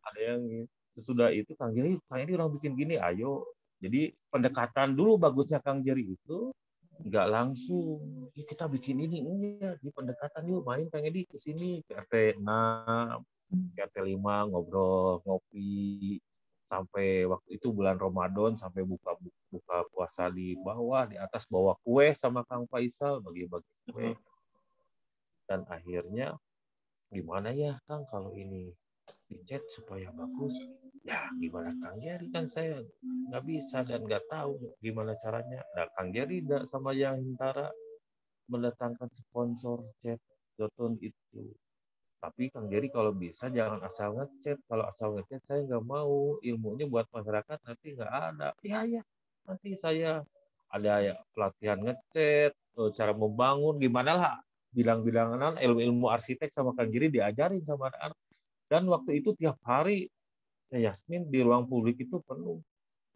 S4: Ada yang sesudah itu Kang Geri orang bikin gini, ayo. Jadi pendekatan dulu bagusnya Kang Geri itu nggak langsung kita bikin ini, enggak, di pendekatan yuk main Kang Edi ke sini ke RT 6, ke RT 5 ngobrol ngopi sampai waktu itu bulan Ramadan sampai buka puasa di bawah, di atas bawa kue sama Kang Faisal bagi-bagi kue. Dan akhirnya gimana ya Kang kalau ini dicat supaya bagus, ya gimana Kang Geri, kan saya nggak bisa dan nggak tahu gimana caranya. Nah Kang Geri sama yang Hintara mendatangkan sponsor cat Jotun itu. Tapi Kang Geri kalau bisa jangan asal ngecat. Kalau asal ngecat saya nggak mau, ilmunya buat masyarakat nanti nggak ada. Iya nanti saya ada ya pelatihan ngecat, cara membangun gimana lah, bilang-bilangan ilmu-ilmu arsitek sama Kang Geri diajarin sama anak-anak. Dan waktu itu tiap hari Yasmin di ruang publik itu penuh.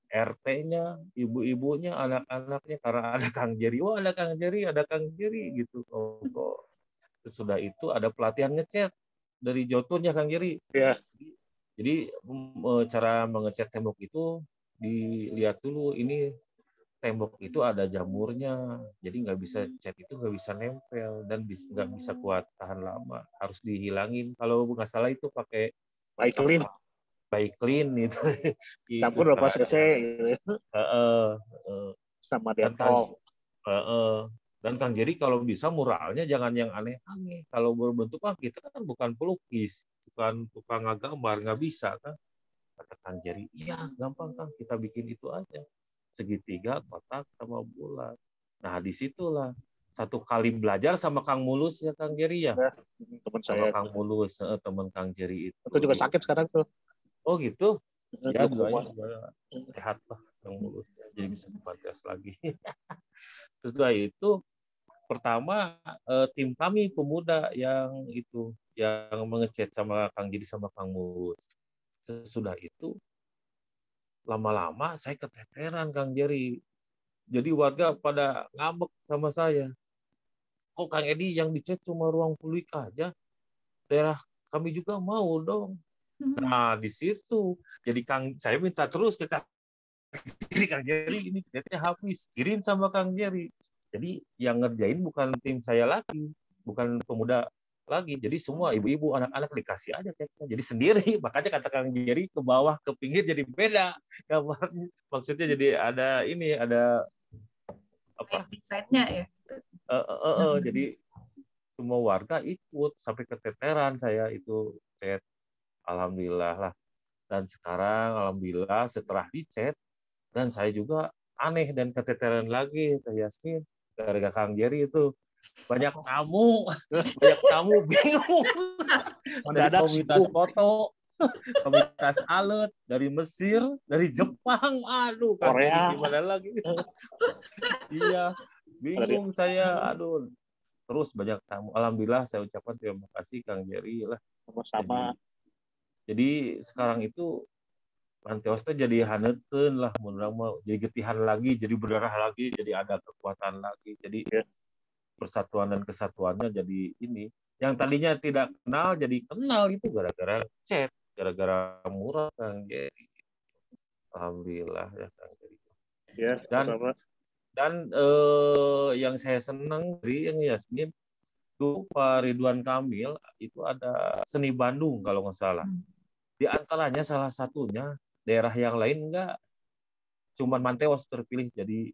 S4: RT-nya, ibu-ibunya, anak-anaknya, karena ada Kang Geri. Oh, ada Kang Geri, ada Kang Geri gitu. Oh. Sesudah itu ada pelatihan ngecat dari Jotunnya Kang Geri.
S3: Ya.
S4: Jadi cara mengecat tembok itu dilihat dulu, ini tembok itu ada jamurnya, jadi nggak bisa cat itu nggak bisa nempel dan nggak bisa kuat tahan lama, harus dihilangin. Kalau nggak salah itu pakai Baiklin itu.
S3: Campur berapa cc gitu. Sama Dettol.
S4: Dan Kang Geri kalau bisa muralnya jangan yang aneh-aneh. Kalau berbentuk kita kan bukan pelukis, bukan tukang gambar, nggak bisa kan. Kata Kang Geri, iya gampang Kang, kita bikin itu aja. Segitiga, kotak, sama bulat. Nah disitulah satu kali belajar sama Kang Mulus ya Kang Geri ya.
S3: Teman
S4: sama
S3: saya.
S4: Kang Mulus, teman Kang Geri itu.
S3: Itu juga sakit sekarang tuh.
S4: Oh gitu. Ya doain sehat lah Kang Mulus, jadi bisa dipantas lagi. Terus setelah itu pertama tim kami pemuda yang mengecat sama Kang Geri sama Kang Mulus. Sesudah itu lama-lama saya keteteran Kang Geri. Jadi warga pada ngambek sama saya. Kok Kang Edi yang dicat cuma ruang publik aja? Daerah kami juga mau dong. Nah di situ jadi saya minta terus ke Kang Geri, ini catnya habis, kirim sama Kang Geri. Jadi yang ngerjain bukan tim saya lagi, bukan pemuda lagi. Jadi semua ibu-ibu, anak-anak dikasih aja catnya. Jadi sendiri, makanya kata Kang Geri ke bawah, ke pinggir jadi beda gambarnya. Maksudnya jadi ada apa?
S2: Desainnya ya.
S4: Jadi semua warga ikut sampai keteteran saya itu cat. Alhamdulillah lah. Dan sekarang alhamdulillah setelah dicat dan saya juga aneh dan keteteran lagi Yasmin gara-gara Kang Geri itu. banyak tamu bingung. Dari
S3: Mendadak
S4: komunitas
S3: sibuk.
S4: foto, komunitas alat, dari Mesir, dari Jepang, aduh, Kang Geri
S3: Korea.
S4: gimana lagi? Iya, bingung saya, aduh. Terus banyak tamu. Alhamdulillah saya ucapkan terima kasih Kang Geri lah.
S3: Sama-sama.
S4: Jadi sekarang itu Manteos teh jadi haneutkeun lah, mun urang mah jadi getihan lagi, jadi berdarah lagi, jadi ada kekuatan lagi. Jadi persatuan dan kesatuannya jadi ini. Yang tadinya tidak kenal jadi kenal itu gara-gara chat, gara-gara murah Kang Geri. Alhamdulillah ya Kang Geri.
S3: Ya, sama-sama.
S4: Dan yang saya senang dari yang Yasmin itu Pak Ridwan Kamil itu ada seni Bandung kalau nggak salah. Di antaranya salah satunya daerah yang lain enggak, cuman Manteos terpilih jadi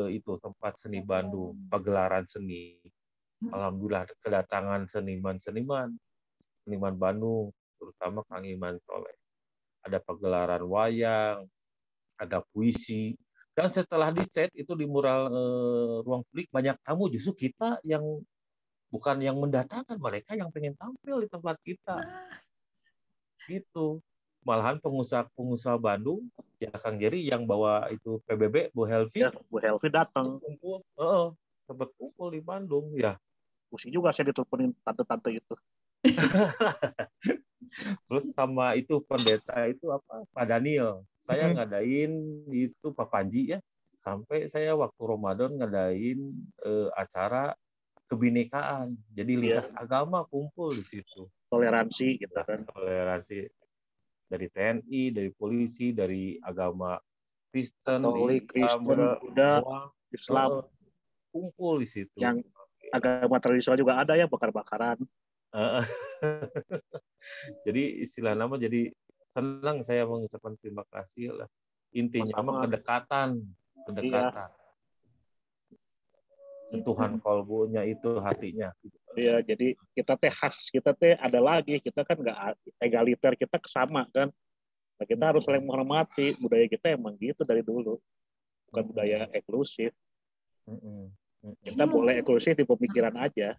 S4: itu tempat seni Bandung, pagelaran seni. Alhamdulillah kedatangan seniman Bandung, terutama Kang Iman Soleh. Ada pagelaran wayang, ada puisi. Dan setelah dicet itu di mural ruang publik banyak tamu, justru kita yang bukan yang mendatangkan, mereka yang pengen tampil di tempat kita. Gitu. Malahan pengusaha Bandung ya Kang Geri yang bawa itu PBB Bu Helvi,
S3: Ya, Bu Helvi datang.
S4: kumpul, sempat kumpul di Bandung ya.
S3: Pusing juga saya diteleponin tante-tante itu.
S4: Terus sama itu pendeta itu apa Pak Daniel, saya ngadain itu Pak Panji ya, sampai saya waktu Ramadan ngadain acara kebinekaan, jadi lintas agama kumpul di situ.
S3: Toleransi gitu kan.
S4: Toleransi dari TNI, dari polisi, dari agama Kristen,
S3: Katolik, Kristen, Buddha, Islam,
S4: kumpul di situ.
S3: Yang agama tradisional juga ada ya, bakar-bakaran.
S4: Jadi istilah nama jadi senang saya mengucapkan terima kasih lah. Intinya mah kedekatan.
S3: Iya.
S4: Sentuhan kolbunya itu hatinya.
S3: Iya, jadi kita teh ada lagi, kita kan nggak egaliter, kita kesama kan. Nah, kita harus saling menghormati, budaya kita emang gitu dari dulu, bukan budaya eksklusif. Kita boleh eksklusif di pemikiran aja.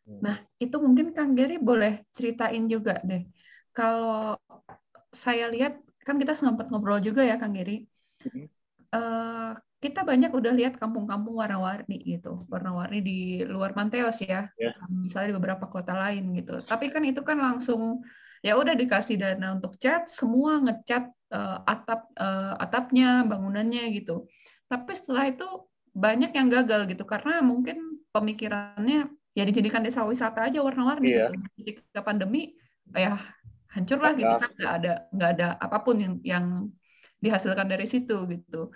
S2: Nah, itu mungkin Kang Geri boleh ceritain juga deh. Kalau saya lihat, kan kita sempat ngobrol juga ya Kang Geri. Kita banyak udah lihat kampung-kampung warna-warni gitu, warna-warni di luar Manteos ya, misalnya di beberapa kota lain gitu. Tapi kan itu kan langsung ya udah dikasih dana untuk cat, semua ngecat atapnya, bangunannya gitu. Tapi setelah itu banyak yang gagal gitu karena mungkin pemikirannya ya dijadikan desa wisata aja warna-warni gitu. Ketika pandemi ya hancurlah gitu kan, nggak ada apapun yang dihasilkan dari situ gitu.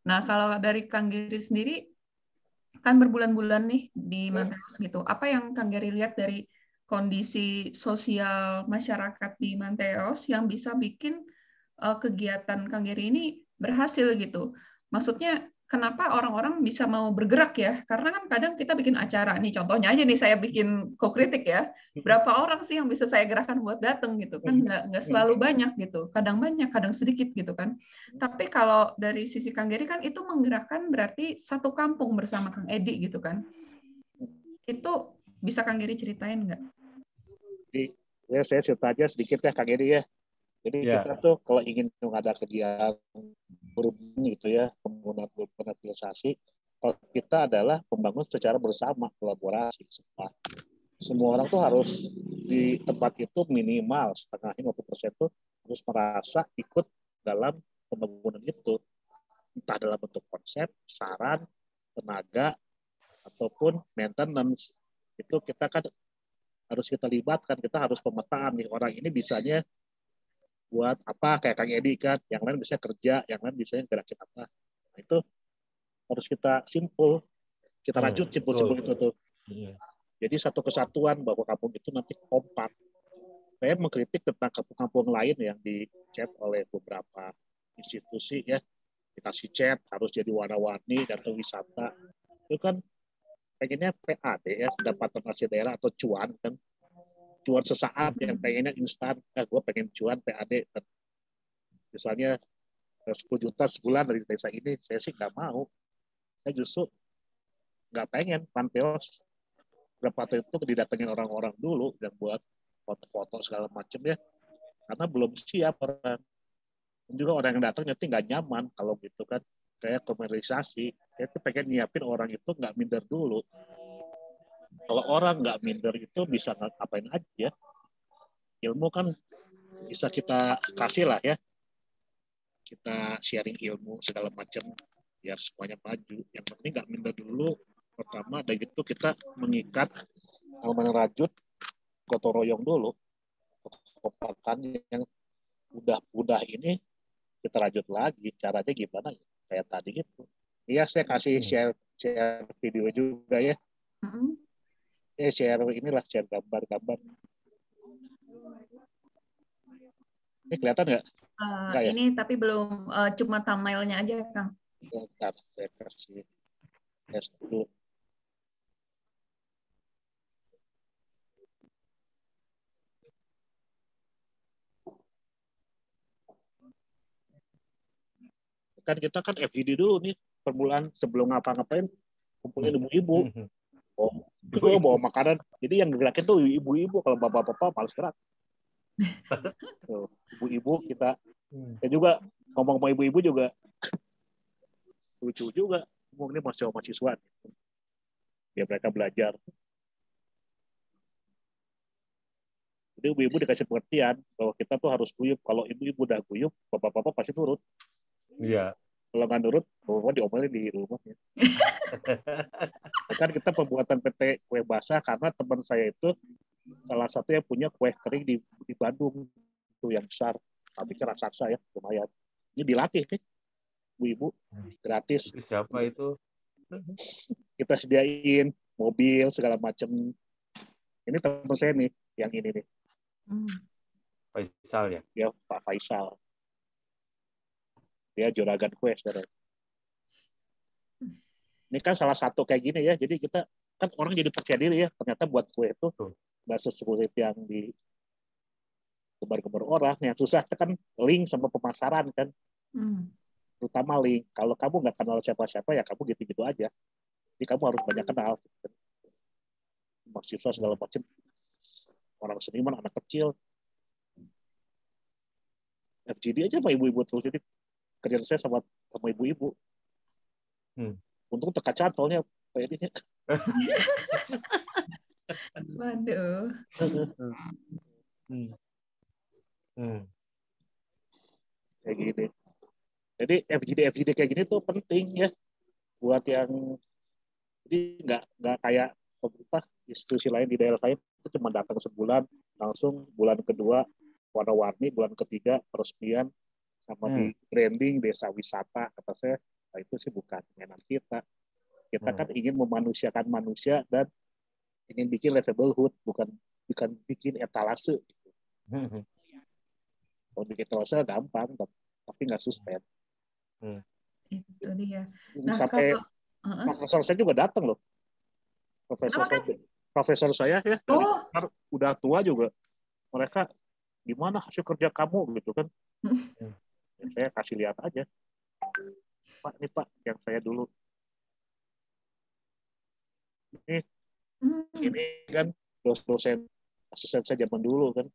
S2: Nah, kalau dari Kang Geri sendiri, kan berbulan-bulan nih di Manteos gitu. Apa yang Kang Geri lihat dari kondisi sosial masyarakat di Manteos yang bisa bikin kegiatan Kang Geri ini berhasil gitu? Maksudnya, kenapa orang-orang bisa mau bergerak ya? Karena kan kadang kita bikin acara, nih contohnya aja nih saya bikin co-kritik ya, berapa orang sih yang bisa saya gerakan buat datang gitu? Kan nggak selalu banyak gitu, kadang banyak, kadang sedikit gitu kan. Tapi kalau dari sisi Kang Geri kan itu menggerakkan berarti satu kampung bersama Kang Edi gitu kan. Itu bisa Kang Geri ceritain nggak?
S3: Ya, saya cerita aja sedikit ya Kang Geri ya. Jadi kita tuh kalau ingin ada kegiatan urban gitu ya, pembangunan urbanisasi, kalau kita adalah membangun secara bersama, kolaborasi. Semua orang tuh harus di tempat itu minimal setengahnya 50% tuh harus merasa ikut dalam pembangunan itu, entah dalam bentuk konsep, saran, tenaga, ataupun maintenance. Itu kita kan harus kita libatkan, kita harus pemetaan nih orang ini bisanya buat apa, kayak Kang Edi kan, yang lain bisa kerja, yang lain bisa gerakin apa. Nah, itu harus kita simpul, kita rajut simpul-simpul itu tuh. Jadi satu kesatuan bahwa kampung itu nanti kompak. Saya mengkritik tentang kampung-kampung lain yang dicet oleh beberapa institusi ya, dikasih chat harus jadi warna-warni dan wisata. Itu kan pengennya PAD ya, pendapatan hasil daerah atau cuan kan. Cuan sesaat yang pengennya instan, gue pengen cuan PAD, misalnya 10 juta sebulan dari desa ini, saya sih nggak mau. Saya justru nggak pengen Manteos berapa tahun itu didatengin orang-orang dulu yang buat foto-foto segala macam ya, karena belum siap orang. Juga orang yang datang nanti nggak nyaman kalau gitu kan, kayak komersialisasi. Kita pengen nyiapin orang itu nggak minder dulu. Kalau orang nggak minder itu bisa ngapain aja. Ilmu kan bisa kita kasih lah ya, kita sharing ilmu segala macam biar semuanya maju. Yang penting nggak minder dulu. Pertama dari itu kita mengikat merajut gotong royong dulu. Kompakan yang udah ini kita rajut lagi. Caranya gimana ya? Kayak tadi gitu. Iya, saya kasih share video juga ya. Share inilah, share gambar-gambar. Ini kelihatan nggak? Ya?
S2: Ini tapi belum, cuma thumbnail-nya aja, Kang.
S3: Bentar, saya kasih tes dulu. Kan kita kan FGD dulu nih, permulaan sebelum ngapa-ngapain, kumpulin ibu-ibu. Bawa makanan. Jadi yang gerakin tuh ibu-ibu, kalau bapak-bapak males gerak. Ibu-ibu kita. Ya juga ngomong sama ibu-ibu juga lucu juga. Ngomong ini mahasiswa. Biar mereka belajar. Jadi ibu-ibu dikasih pengertian bahwa kita tuh harus guyup. Kalau ibu-ibu udah guyup, bapak-bapak pasti turut.
S4: Iya.
S3: Kalau nggak nurut, bapak diomelin di rumahnya. Kan kita pembuatan PT kue basah karena teman saya itu salah satu yang punya kue kering di Bandung itu yang besar, pabriknya raksasa ya, lumayan. Ini dilatih nih, ibu-ibu gratis.
S4: Itu siapa itu?
S3: Kita sediain mobil segala macam. Ini teman saya nih, yang ini nih.
S4: Faisal ya?
S3: Ya, Pak Faisal. Dia juragan kue sekarang. Ini kan salah satu kayak gini ya. Jadi kita kan orang jadi percaya diri ya. Ternyata buat kue itu nggak sesulit yang di kebar-kebar orang. Yang susah kan link sama pemasaran kan. Terutama link. Kalau kamu nggak kenal siapa-siapa ya kamu gitu-gitu aja. Jadi kamu harus banyak kenal. Mahasiswa segala macam. Orang seniman, anak kecil. FGD aja sama ibu-ibu terus. Jadi kerjaan saya sama ibu-ibu. Untung teka cantolnya kayak ini.
S2: Waduh.
S3: Kayak gini. Jadi FGD kayak gini tuh penting ya buat yang jadi nggak kayak pemerintah institusi lain di daerah lain itu cuma datang sebulan langsung bulan kedua warna-warni, bulan ketiga peresmian sama di branding desa wisata. Kata saya nah itu sih bukan mainan kita. Kita kan ingin memanusiakan manusia dan ingin bikin livelihood, bukan bikin etalase. Kalau bikin etalase gampang, tapi nggak sustain.
S2: Itu dia.
S3: Nah, sampai profesor saya juga datang loh. Profesor saya ya, udah tua juga. Mereka gimana hasil kerja kamu gitu kan? Saya kasih lihat aja. Pak, ini Pak yang saya dulu. Ini kan dosen asisten saya zaman dulu kan.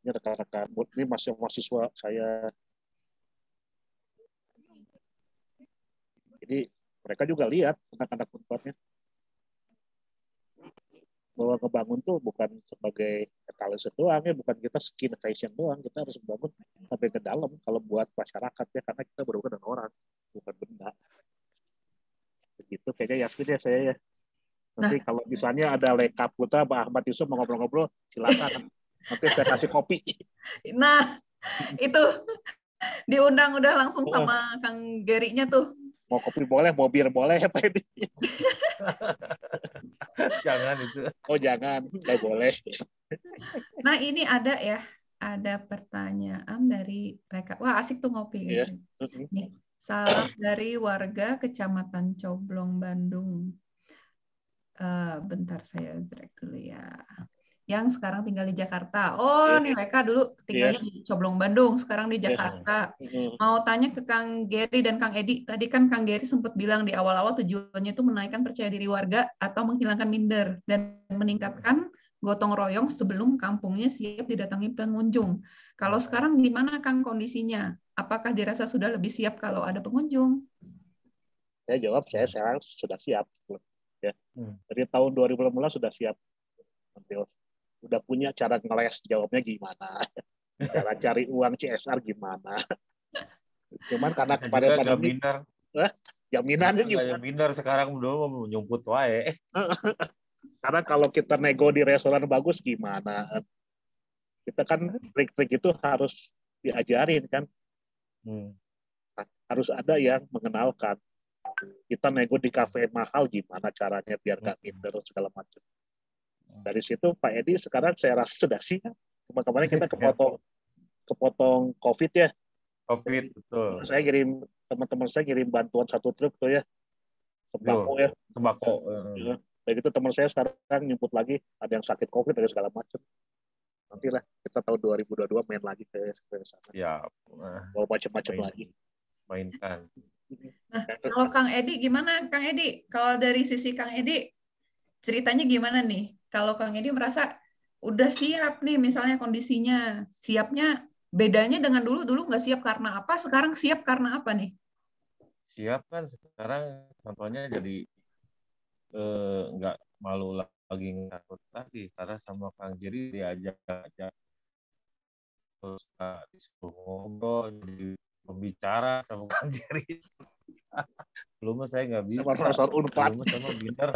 S3: Ini rekan-rekan, ini masih mahasiswa saya. Jadi mereka juga lihat anak-anak unpadnya bahwa ngebangun tuh bukan sebagai etalase doang ya, bukan kita skin fashion doang, kita harus membangun sampai ke dalam kalau buat masyarakat ya, karena kita berhubungan dengan orang, bukan benda. Begitu kayaknya Yasmin ya saya ya. Nanti kalau misalnya ada Lekap Putra, Pak Ahmad Yusuf mau ngobrol-ngobrol, silakan. Nanti saya kasih kopi.
S2: Nah, itu diundang udah langsung sama Kang Gerinya tuh.
S3: Mau kopi boleh, mau bir boleh, Pak ini.
S4: Jangan itu.
S3: Oh jangan, nggak boleh.
S2: Nah ini ada pertanyaan dari Lekap. Wah asik tuh ngopi.
S3: Yeah.
S2: Nih, salam dari warga Kecamatan Coblong, Bandung. Bentar saya drag dulu ya. yang sekarang tinggal di Jakarta. Oh, nih Leka dulu tinggalnya di Coblong, Bandung, sekarang di Jakarta. Mau tanya ke Kang Gary dan Kang Edi. Tadi kan Kang Gary sempat bilang di awal-awal tujuannya itu menaikkan percaya diri warga atau menghilangkan minder dan meningkatkan gotong royong sebelum kampungnya siap didatangi pengunjung. Kalau sekarang gimana Kang kondisinya? Apakah dirasa sudah lebih siap kalau ada pengunjung?
S3: Saya jawab, saya sekarang sudah siap. Ya. Dari tahun 2015 sudah siap. Udah punya cara ngeles jawabnya gimana, cara cari uang CSR gimana. Cuman karena kemarin pandemi, jaminannya gimana?
S4: Minder sekarang dulu nyumput wae.
S3: Karena kalau kita nego di restoran bagus gimana? Kita kan trik-trik itu harus diajarin kan. Harus ada yang mengenalkan. Kita nego di kafe mahal gimana caranya biar nggak minder segala macam. Dari situ Pak Edi sekarang saya rasa sudah siap. Kemarin kita kepotong COVID ya.
S4: COVID betul.
S3: Teman-teman saya kirim bantuan 1 truk tuh ya. Sembako ya.
S4: Sembako.
S3: Ya. Begitu teman saya sekarang nyumput lagi, ada yang sakit COVID ada segala macam. Nantilah kita tahun 2022 main lagi ke sana.
S4: Ya.
S3: Bawa macam-macam lagi.
S4: Mainkan.
S2: Nah, kalau Kang Edi gimana Kang Edi? Kalau dari sisi Kang Edi ceritanya gimana nih? Kalau Kang Edi merasa udah siap nih, misalnya kondisinya, siapnya bedanya dengan dulu nggak siap karena apa, sekarang siap karena apa nih?
S4: Siap kan sekarang contohnya jadi nggak malu lagi ngikut lagi karena sama Kang Jerry diajak terus disuruh ngobrol jadi pembicara sama Kang Jerry. Belum saya nggak bisa.
S3: Sama Profesor Unpad.
S4: Belum sama Binder.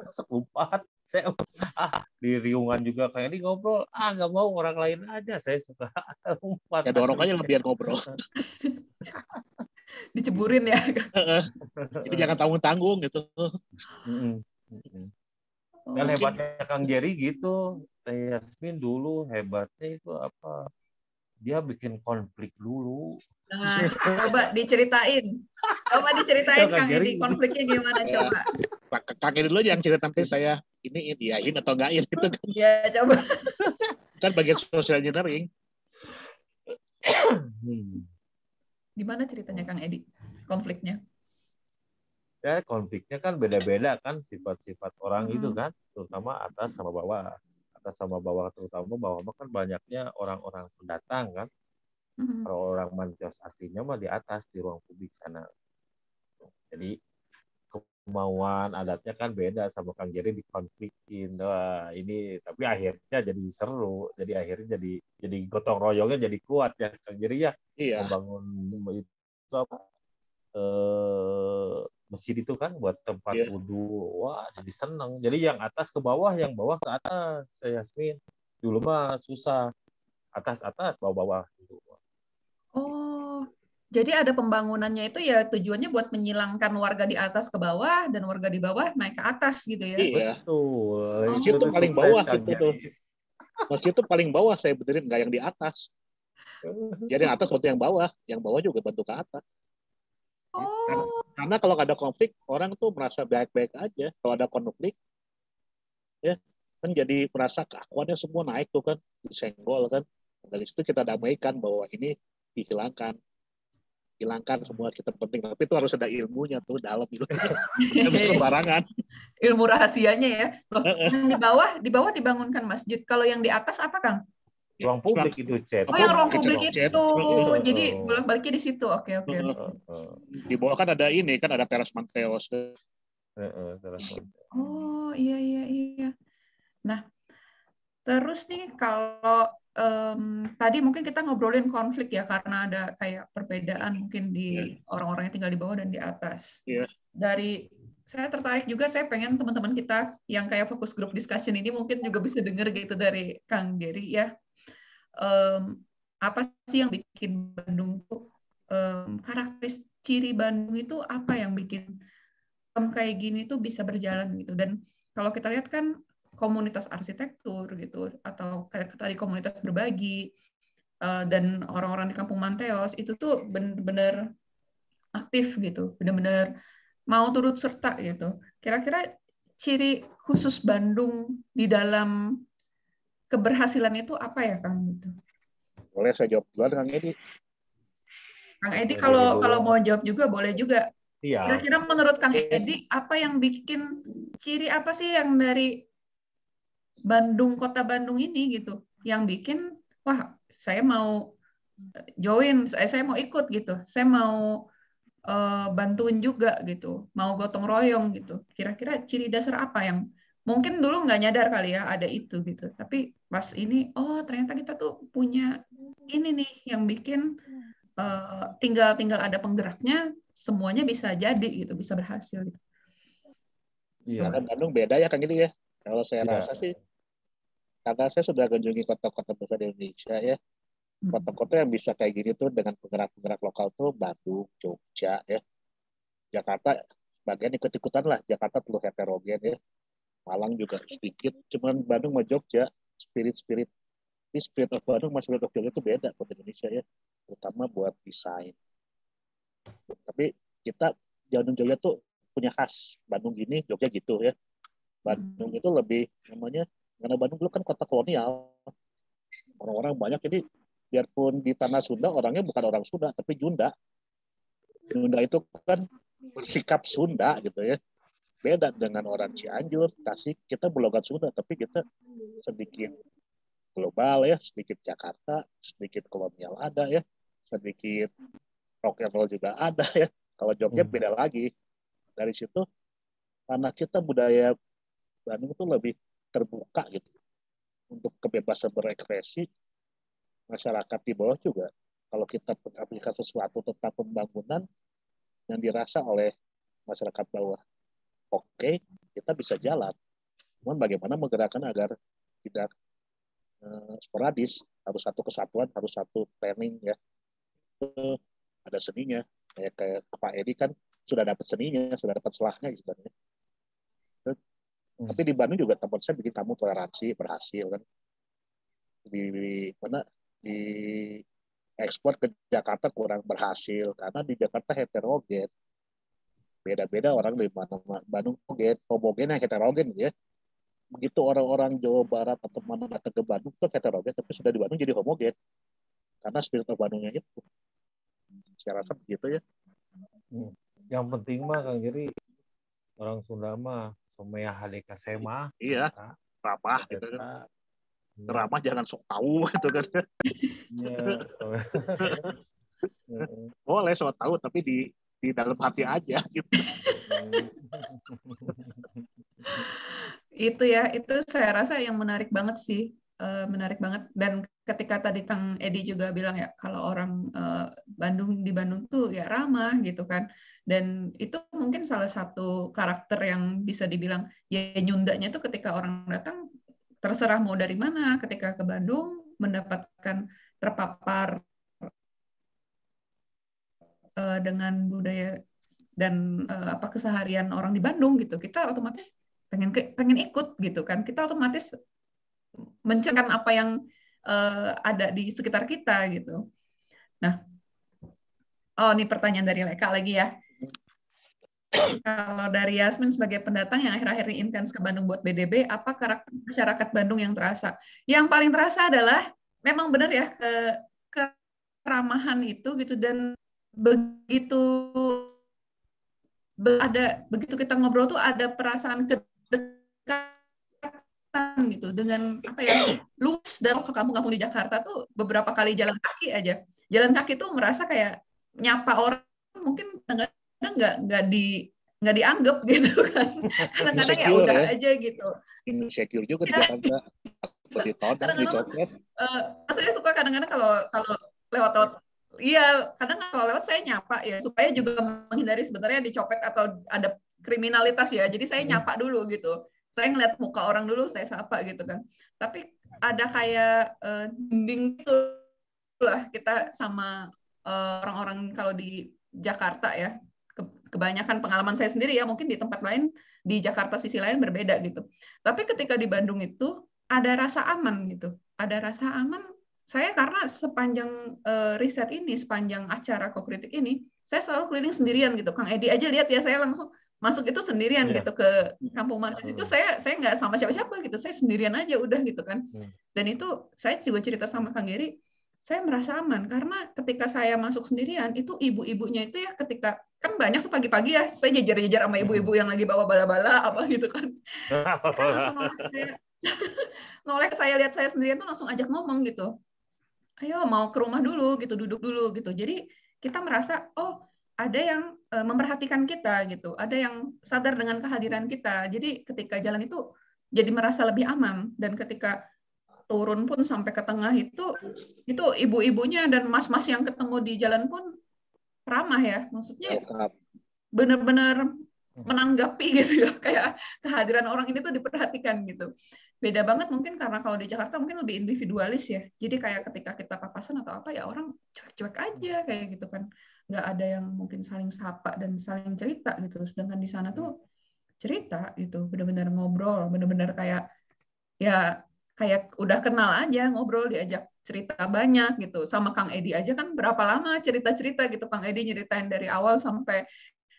S4: Sekumpat. Saya di riungan juga kayak ini ngobrol. Nggak mau orang lain aja. Saya suka Unpad.
S3: Ya dorong aja biar ngobrol.
S2: Diceburin ya.
S3: Jadi jangan tanggung-tanggung gitu.
S4: Dan hebatnya Kang Jerry gitu. Yasmin dulu hebatnya itu apa? Dia bikin konflik dulu.
S2: Nah, coba diceritain. Kang Edi, konfliknya gimana coba?
S3: Kang Edi dulu yang cerita nanti saya ini diain atau enggak gitu kan.
S2: Ya, coba.
S3: Kan bagian social engineering.
S2: Gimana ceritanya Kang Edi? Konfliknya?
S4: Ya, konfliknya kan beda-beda kan sifat-sifat orang itu kan, terutama atas sama bawah. Sama bawah, terutama bawah kan banyaknya orang-orang pendatang kan. Kalau orang Mantios aslinya mah di atas di ruang publik sana. Jadi kemauan adatnya kan beda sama Kang Jerry dikonflikin. Wah, ini tapi akhirnya jadi seru. Jadi akhirnya jadi gotong royongnya jadi kuat ya Kang Jerry ya.
S3: Iya.
S4: Membangun itu apa? Masjid itu kan buat tempat wudhu. Wah, jadi seneng. Jadi yang atas ke bawah, yang bawah ke atas. Saya Yasmin. Dulu mah susah. Atas, bawah-bawah.
S2: Oh, jadi ada pembangunannya itu ya tujuannya buat menyilangkan warga di atas ke bawah dan warga di bawah naik ke atas gitu ya?
S3: Iya.
S4: Betul.
S3: Masjid itu paling bawah gitu tuh. Masjid itu paling bawah saya benerin, nggak yang di atas. Jadi yang atas bantu yang bawah juga bantu ke atas.
S2: Oh.
S3: Karena kalau nggak ada konflik, orang tuh merasa baik-baik aja. Kalau ada konflik, ya kan jadi merasa keakuannya semua naik tuh kan, disenggol kan. Dari situ kita damaikan bahwa ini hilangkan semua kita penting. Tapi itu harus ada ilmunya tuh dalam ilmunya. Sembarangan.
S2: Ilmu rahasianya ya. Loh, di bawah dibangunkan masjid. Kalau yang di atas apa Kang?
S4: Ruang publik itu, Chat.
S2: Oh, yang ruang publik itu. Jadi bolak-baliknya di situ. Oke.
S3: Di bawah kan ada ini, kan ada teras Manteos.
S2: Oh, iya. Nah, terus nih kalau tadi mungkin kita ngobrolin konflik ya, karena ada kayak perbedaan mungkin di orang-orang yang tinggal di bawah dan di atas. Dari saya tertarik juga, saya pengen teman-teman kita yang kayak fokus group discussion ini mungkin juga bisa dengar gitu dari Kang Gary ya. Apa sih yang bikin Bandung tuh karakteristik ciri Bandung itu apa yang bikin kayak gini tuh bisa berjalan gitu. Dan kalau kita lihat kan komunitas arsitektur gitu atau kayak tadi komunitas berbagi dan orang-orang di Kampung Manteos itu tuh benar-benar aktif gitu, benar-benar mau turut serta gitu. Kira-kira ciri khusus Bandung di dalam keberhasilan itu apa ya, Kang? Gitu.
S3: Boleh saya jawab duluan, Kang Edi?
S2: Kang Edi
S4: Boleh
S2: kalau
S4: dulu.
S2: kalau mau jawab juga boleh juga.
S4: Iya.
S2: Kira-kira menurut Kang Edi apa yang bikin, ciri apa sih yang dari Bandung, kota Bandung ini gitu, yang bikin wah saya mau join, saya mau ikut gitu, saya mau bantuin juga gitu, mau gotong royong gitu. Kira-kira ciri dasar apa yang mungkin dulu nggak nyadar kali ya ada itu gitu, tapi pas ini oh ternyata kita tuh punya ini nih yang bikin tinggal ada penggeraknya semuanya bisa jadi gitu, bisa berhasil gitu.
S4: Iya.
S3: Karena Bandung beda ya Kang Edi ya. Kalau saya
S4: Iya.
S3: rasa sih, karena saya sudah kunjungi kota-kota besar di Indonesia ya. Kota-kota yang bisa kayak gini tuh dengan penggerak-penggerak lokal tuh Bandung, Jogja ya. Jakarta bagian ikut-ikutan lah. Jakarta terlalu heterogen ya. Malang juga sedikit. Cuman Bandung sama Jogja, spirit of Bandung sama spirit of Jogja itu beda buat Indonesia ya. Terutama buat desain. Tapi kita Bandung Jogja tuh punya khas. Bandung gini, Jogja gitu ya. Bandung itu lebih namanya, karena Bandung dulu kan kota kolonial. Orang-orang banyak, jadi biarpun di tanah Sunda orangnya bukan orang Sunda tapi Junda. Junda itu kan bersikap Sunda gitu ya. Beda dengan orang Cianjur, Tasik, kita berlogat Sunda tapi kita sedikit global ya, sedikit Jakarta, sedikit kolonial ada ya, sedikit rock and roll juga ada ya. Kalau Jogja beda lagi. Dari situ karena kita budaya Bandung itu lebih terbuka gitu untuk kebebasan berekspresi. Masyarakat di bawah juga kalau kita mengaplikasikan sesuatu tentang pembangunan yang dirasa oleh masyarakat bawah oke, kita bisa jalan. Cuman bagaimana menggerakkan agar tidak sporadis, harus satu kesatuan, harus satu planning ya. Itu ada seninya. Kayak Pak Edi kan sudah dapat seninya, sudah dapat selahnya gitu kan. Tapi di Bandung juga tempat saya bikin kamu toleransi berhasil kan. Di mana di ekspor ke Jakarta kurang berhasil karena di Jakarta heterogen. Beda-beda orang dari mana. Bandung homogen yang heterogen ya. Begitu orang-orang Jawa Barat atau mana datang ke Bandung itu heterogen, tapi sudah di Bandung jadi homogen. Karena spirit of Bandungnya itu. Saya rasa begitu ya.
S4: Yang penting mah Kang Giri, orang Sunda mah somea halika sema.
S3: Iya, ramah gitu kan. Ramah jangan sok tahu gitu kan.
S4: Iya.
S3: Boleh sok tahu tapi di dalam hati aja gitu.
S2: Itu ya, itu saya rasa yang menarik banget sih, menarik banget. Dan ketika tadi Kang Edi juga bilang ya, kalau orang di Bandung tuh ya ramah gitu kan. Dan itu mungkin salah satu karakter yang bisa dibilang ya nyundanya itu ketika orang datang terserah mau dari mana, ketika ke Bandung mendapatkan terpapar dengan budaya dan keseharian orang di Bandung gitu, kita otomatis pengen ikut gitu kan, kita otomatis mencerminkan apa yang ada di sekitar kita gitu. Nah, ini pertanyaan dari Leka lagi ya. Kalau dari Yasmin sebagai pendatang yang akhir-akhir ini intens ke Bandung buat BDB, apa karakter masyarakat Bandung yang terasa? Yang paling terasa adalah memang benar ya keramahan itu gitu, dan begitu kita ngobrol tuh ada perasaan kedekatan gitu dengan apa ya, luas. Dan ke kampung-kampung di Jakarta tuh beberapa kali jalan kaki tuh merasa kayak nyapa orang mungkin nggak dianggap gitu kan, kadang-kadang ya udah aja gitu.
S3: Insecure juga di Jakarta.
S2: Saya suka kadang-kadang kalau lewat iya, kadang kalau lewat saya nyapa ya supaya juga menghindari sebenarnya dicopet atau ada kriminalitas ya. Jadi saya nyapa dulu gitu. Saya ngeliat muka orang dulu, saya sapa gitu kan. Tapi ada kayak dinding itu lah kita sama orang-orang kalau di Jakarta ya. Kebanyakan pengalaman saya sendiri ya, mungkin di tempat lain di Jakarta sisi lain berbeda gitu. Tapi ketika di Bandung itu ada rasa aman gitu. Ada rasa aman. Saya karena sepanjang riset ini, sepanjang acara Kokritik ini, saya selalu keliling sendirian gitu. Kang Edi aja lihat ya, saya langsung masuk itu sendirian
S4: Iya.
S2: gitu ke Kampung Manteos itu saya nggak sama siapa-siapa gitu, saya sendirian aja udah gitu kan. Dan itu saya juga cerita sama Kang Geri, saya merasa aman karena ketika saya masuk sendirian itu ibu-ibunya itu ya ketika kan banyak tuh pagi-pagi ya saya jajar-jajar sama ibu-ibu yang lagi bawa bala-bala apa gitu kan. Mereka langsung noleh saya, noleh saya lihat saya sendirian tuh langsung ajak ngomong gitu. Ayo mau ke rumah dulu gitu, duduk dulu gitu. Jadi kita merasa oh ada yang memperhatikan kita gitu, ada yang sadar dengan kehadiran kita. Jadi ketika jalan itu jadi merasa lebih aman dan ketika turun pun sampai ke tengah itu ibu-ibunya dan mas-mas yang ketemu di jalan pun ramah ya, maksudnya benar-benar menanggapi gitu ya, kayak kehadiran orang ini tuh diperhatikan gitu. Beda banget mungkin karena kalau di Jakarta mungkin lebih individualis ya. Jadi kayak ketika kita papasan atau apa ya orang cuek-cuek aja kayak gitu kan. Nggak ada yang mungkin saling sapa dan saling cerita gitu. Sedangkan di sana tuh cerita gitu, benar-benar ngobrol, benar-benar kayak ya kayak udah kenal aja, ngobrol, diajak cerita banyak gitu. Sama Kang Edi aja kan berapa lama cerita-cerita gitu. Kang Edi nyeritain dari awal sampai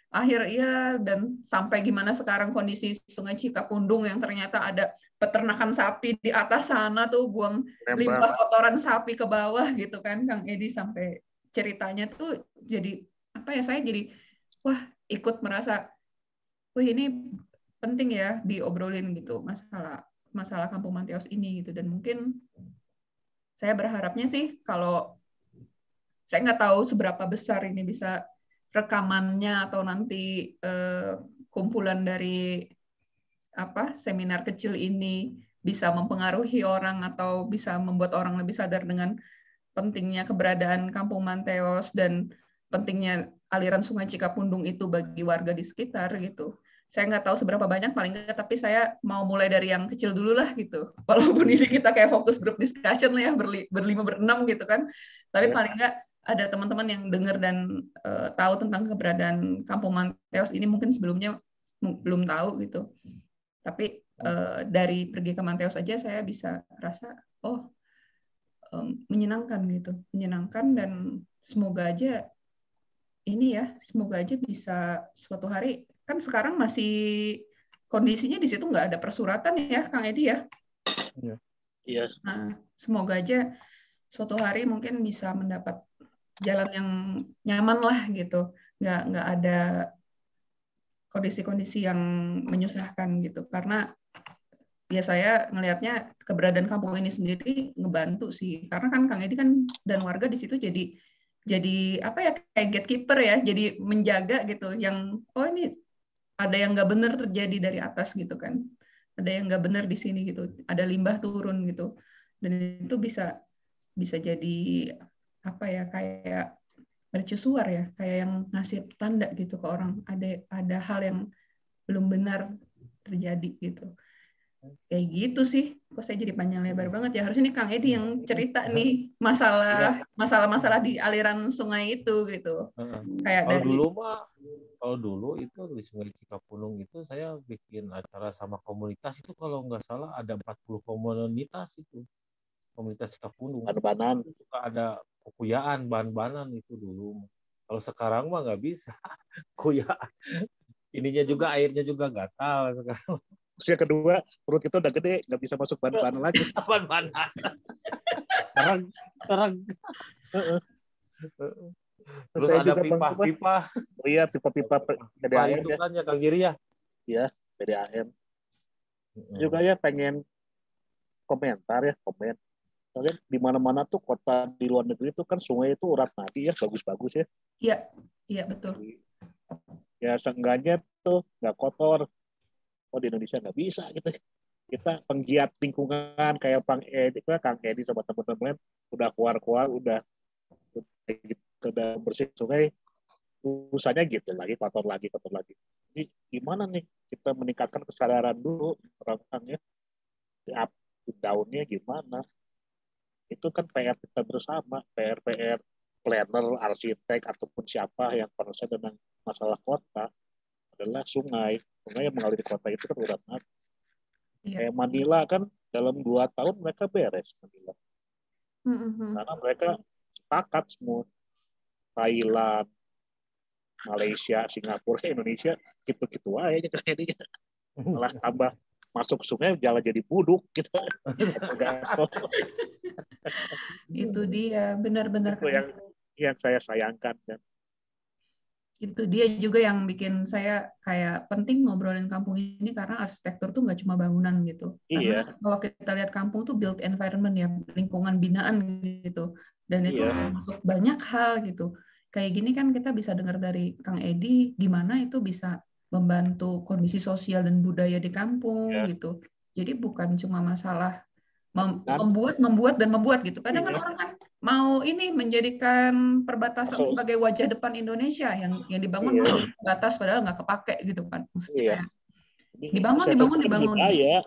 S2: akhir ya, dan sampai gimana sekarang kondisi Sungai Cikapundung yang ternyata ada peternakan sapi di atas sana tuh buang limbah kotoran sapi ke bawah gitu kan. Kang Edi sampai ceritanya tuh jadi apa ya, saya jadi wah ikut merasa wah ini penting ya diobrolin gitu masalah Kampung Manteos ini gitu. Dan mungkin saya berharapnya sih kalau saya nggak tahu seberapa besar ini bisa rekamannya atau nanti kumpulan dari seminar kecil ini bisa mempengaruhi orang atau bisa membuat orang lebih sadar dengan pentingnya keberadaan Kampung Manteos dan pentingnya aliran Sungai Cikapundung itu bagi warga di sekitar gitu. Saya nggak tahu seberapa banyak, paling nggak, tapi saya mau mulai dari yang kecil dulu lah gitu. Walaupun ini kita kayak fokus group discussion lah ya, berlima berenam gitu kan. Tapi paling nggak ada teman-teman yang dengar dan tahu tentang keberadaan Kampung Manteos ini mungkin sebelumnya belum tahu gitu. Tapi dari pergi ke Manteos aja saya bisa rasa oh menyenangkan gitu, menyenangkan, dan semoga aja ini ya, semoga aja bisa suatu hari, kan sekarang masih kondisinya di situ nggak ada persuratan ya, Kang Edi ya.
S3: Iya.
S2: Nah, semoga aja suatu hari mungkin bisa mendapat jalan yang nyaman lah gitu, nggak ada kondisi-kondisi yang menyusahkan gitu, karena ya saya ngelihatnya keberadaan kampung ini sendiri ngebantu sih, karena kan Kang Edi kan dan warga di situ jadi apa ya, kayak gatekeeper ya, jadi menjaga gitu, yang oh ini ada yang nggak benar terjadi dari atas gitu kan, ada yang nggak benar di sini gitu, ada limbah turun gitu, dan itu bisa jadi apa ya, kayak mercusuar ya, kayak yang ngasih tanda gitu ke orang ada hal yang belum benar terjadi gitu. Kayak gitu sih. Kok saya jadi panjang lebar banget ya. Harusnya nih Kang Edi yang cerita nih masalah di aliran sungai itu gitu. Kayak
S4: kalau dulu itu di Sungai Cikapundung itu saya bikin acara sama komunitas itu, kalau nggak salah ada 40 komunitas itu. Komunitas Cikapundung.
S3: Ban-banan.
S4: Suka ada kuyaan, ban-banan itu dulu. Kalau sekarang mah nggak bisa. Kuyaan. Ininya juga, airnya juga gatal sekarang.
S3: Terus yang kedua, perut kita udah gede, nggak bisa masuk ban-banan lagi.
S4: Ban-banan. Serang. Terus
S3: saya
S4: ada pipa-pipa.
S3: Oh iya, pipa-pipa PDAM
S4: itu kan ya Kang Giri ya?
S3: Iya, PDAM. Juga ya pengen komentar ya, komen. Soalnya di mana-mana tuh kota di luar negeri itu kan sungai itu urat nadi ya, bagus-bagus ya.
S2: Iya betul.
S3: Ya seenggaknya tuh nggak kotor. Oh di Indonesia nggak bisa gitu. Kita penggiat lingkungan kayak Kang Edi sama teman-teman udah keluar udah bersih sungai, usahanya gitu lagi kotor lagi. Ini gimana nih kita meningkatkan kesadaran dulu orang-orangnya, up down-nya gimana? Itu kan PR kita bersama, PR planner, arsitek ataupun siapa yang concern dengan masalah kota adalah sungai yang mengalir kota itu kan urat nadi. Kayak Manila kan dalam 2 tahun mereka beres Manila. Karena mereka sepakat semua. Thailand, Malaysia, Singapura, Indonesia gitu-gitu aja kayaknya. Malah tambah masuk sungai jalan jadi buduk gitu.
S2: Itu dia, benar-benar
S3: Itu yang saya sayangkan kan.
S2: Itu dia juga yang bikin saya kayak penting ngobrolin kampung ini, karena arsitektur tuh nggak cuma bangunan gitu. Karena kalau kita lihat kampung tuh built environment ya, lingkungan binaan gitu. Dan itu termasuk banyak hal gitu. Kayak gini kan kita bisa dengar dari Kang Edi gimana itu bisa membantu kondisi sosial dan budaya di kampung gitu. Jadi bukan cuma masalah membuat gitu. Kadang kan orang kan mau ini menjadikan perbatasan sebagai wajah depan Indonesia yang dibangun batas padahal nggak kepake gitu kan. Maksudnya dibangun.
S3: Budaya.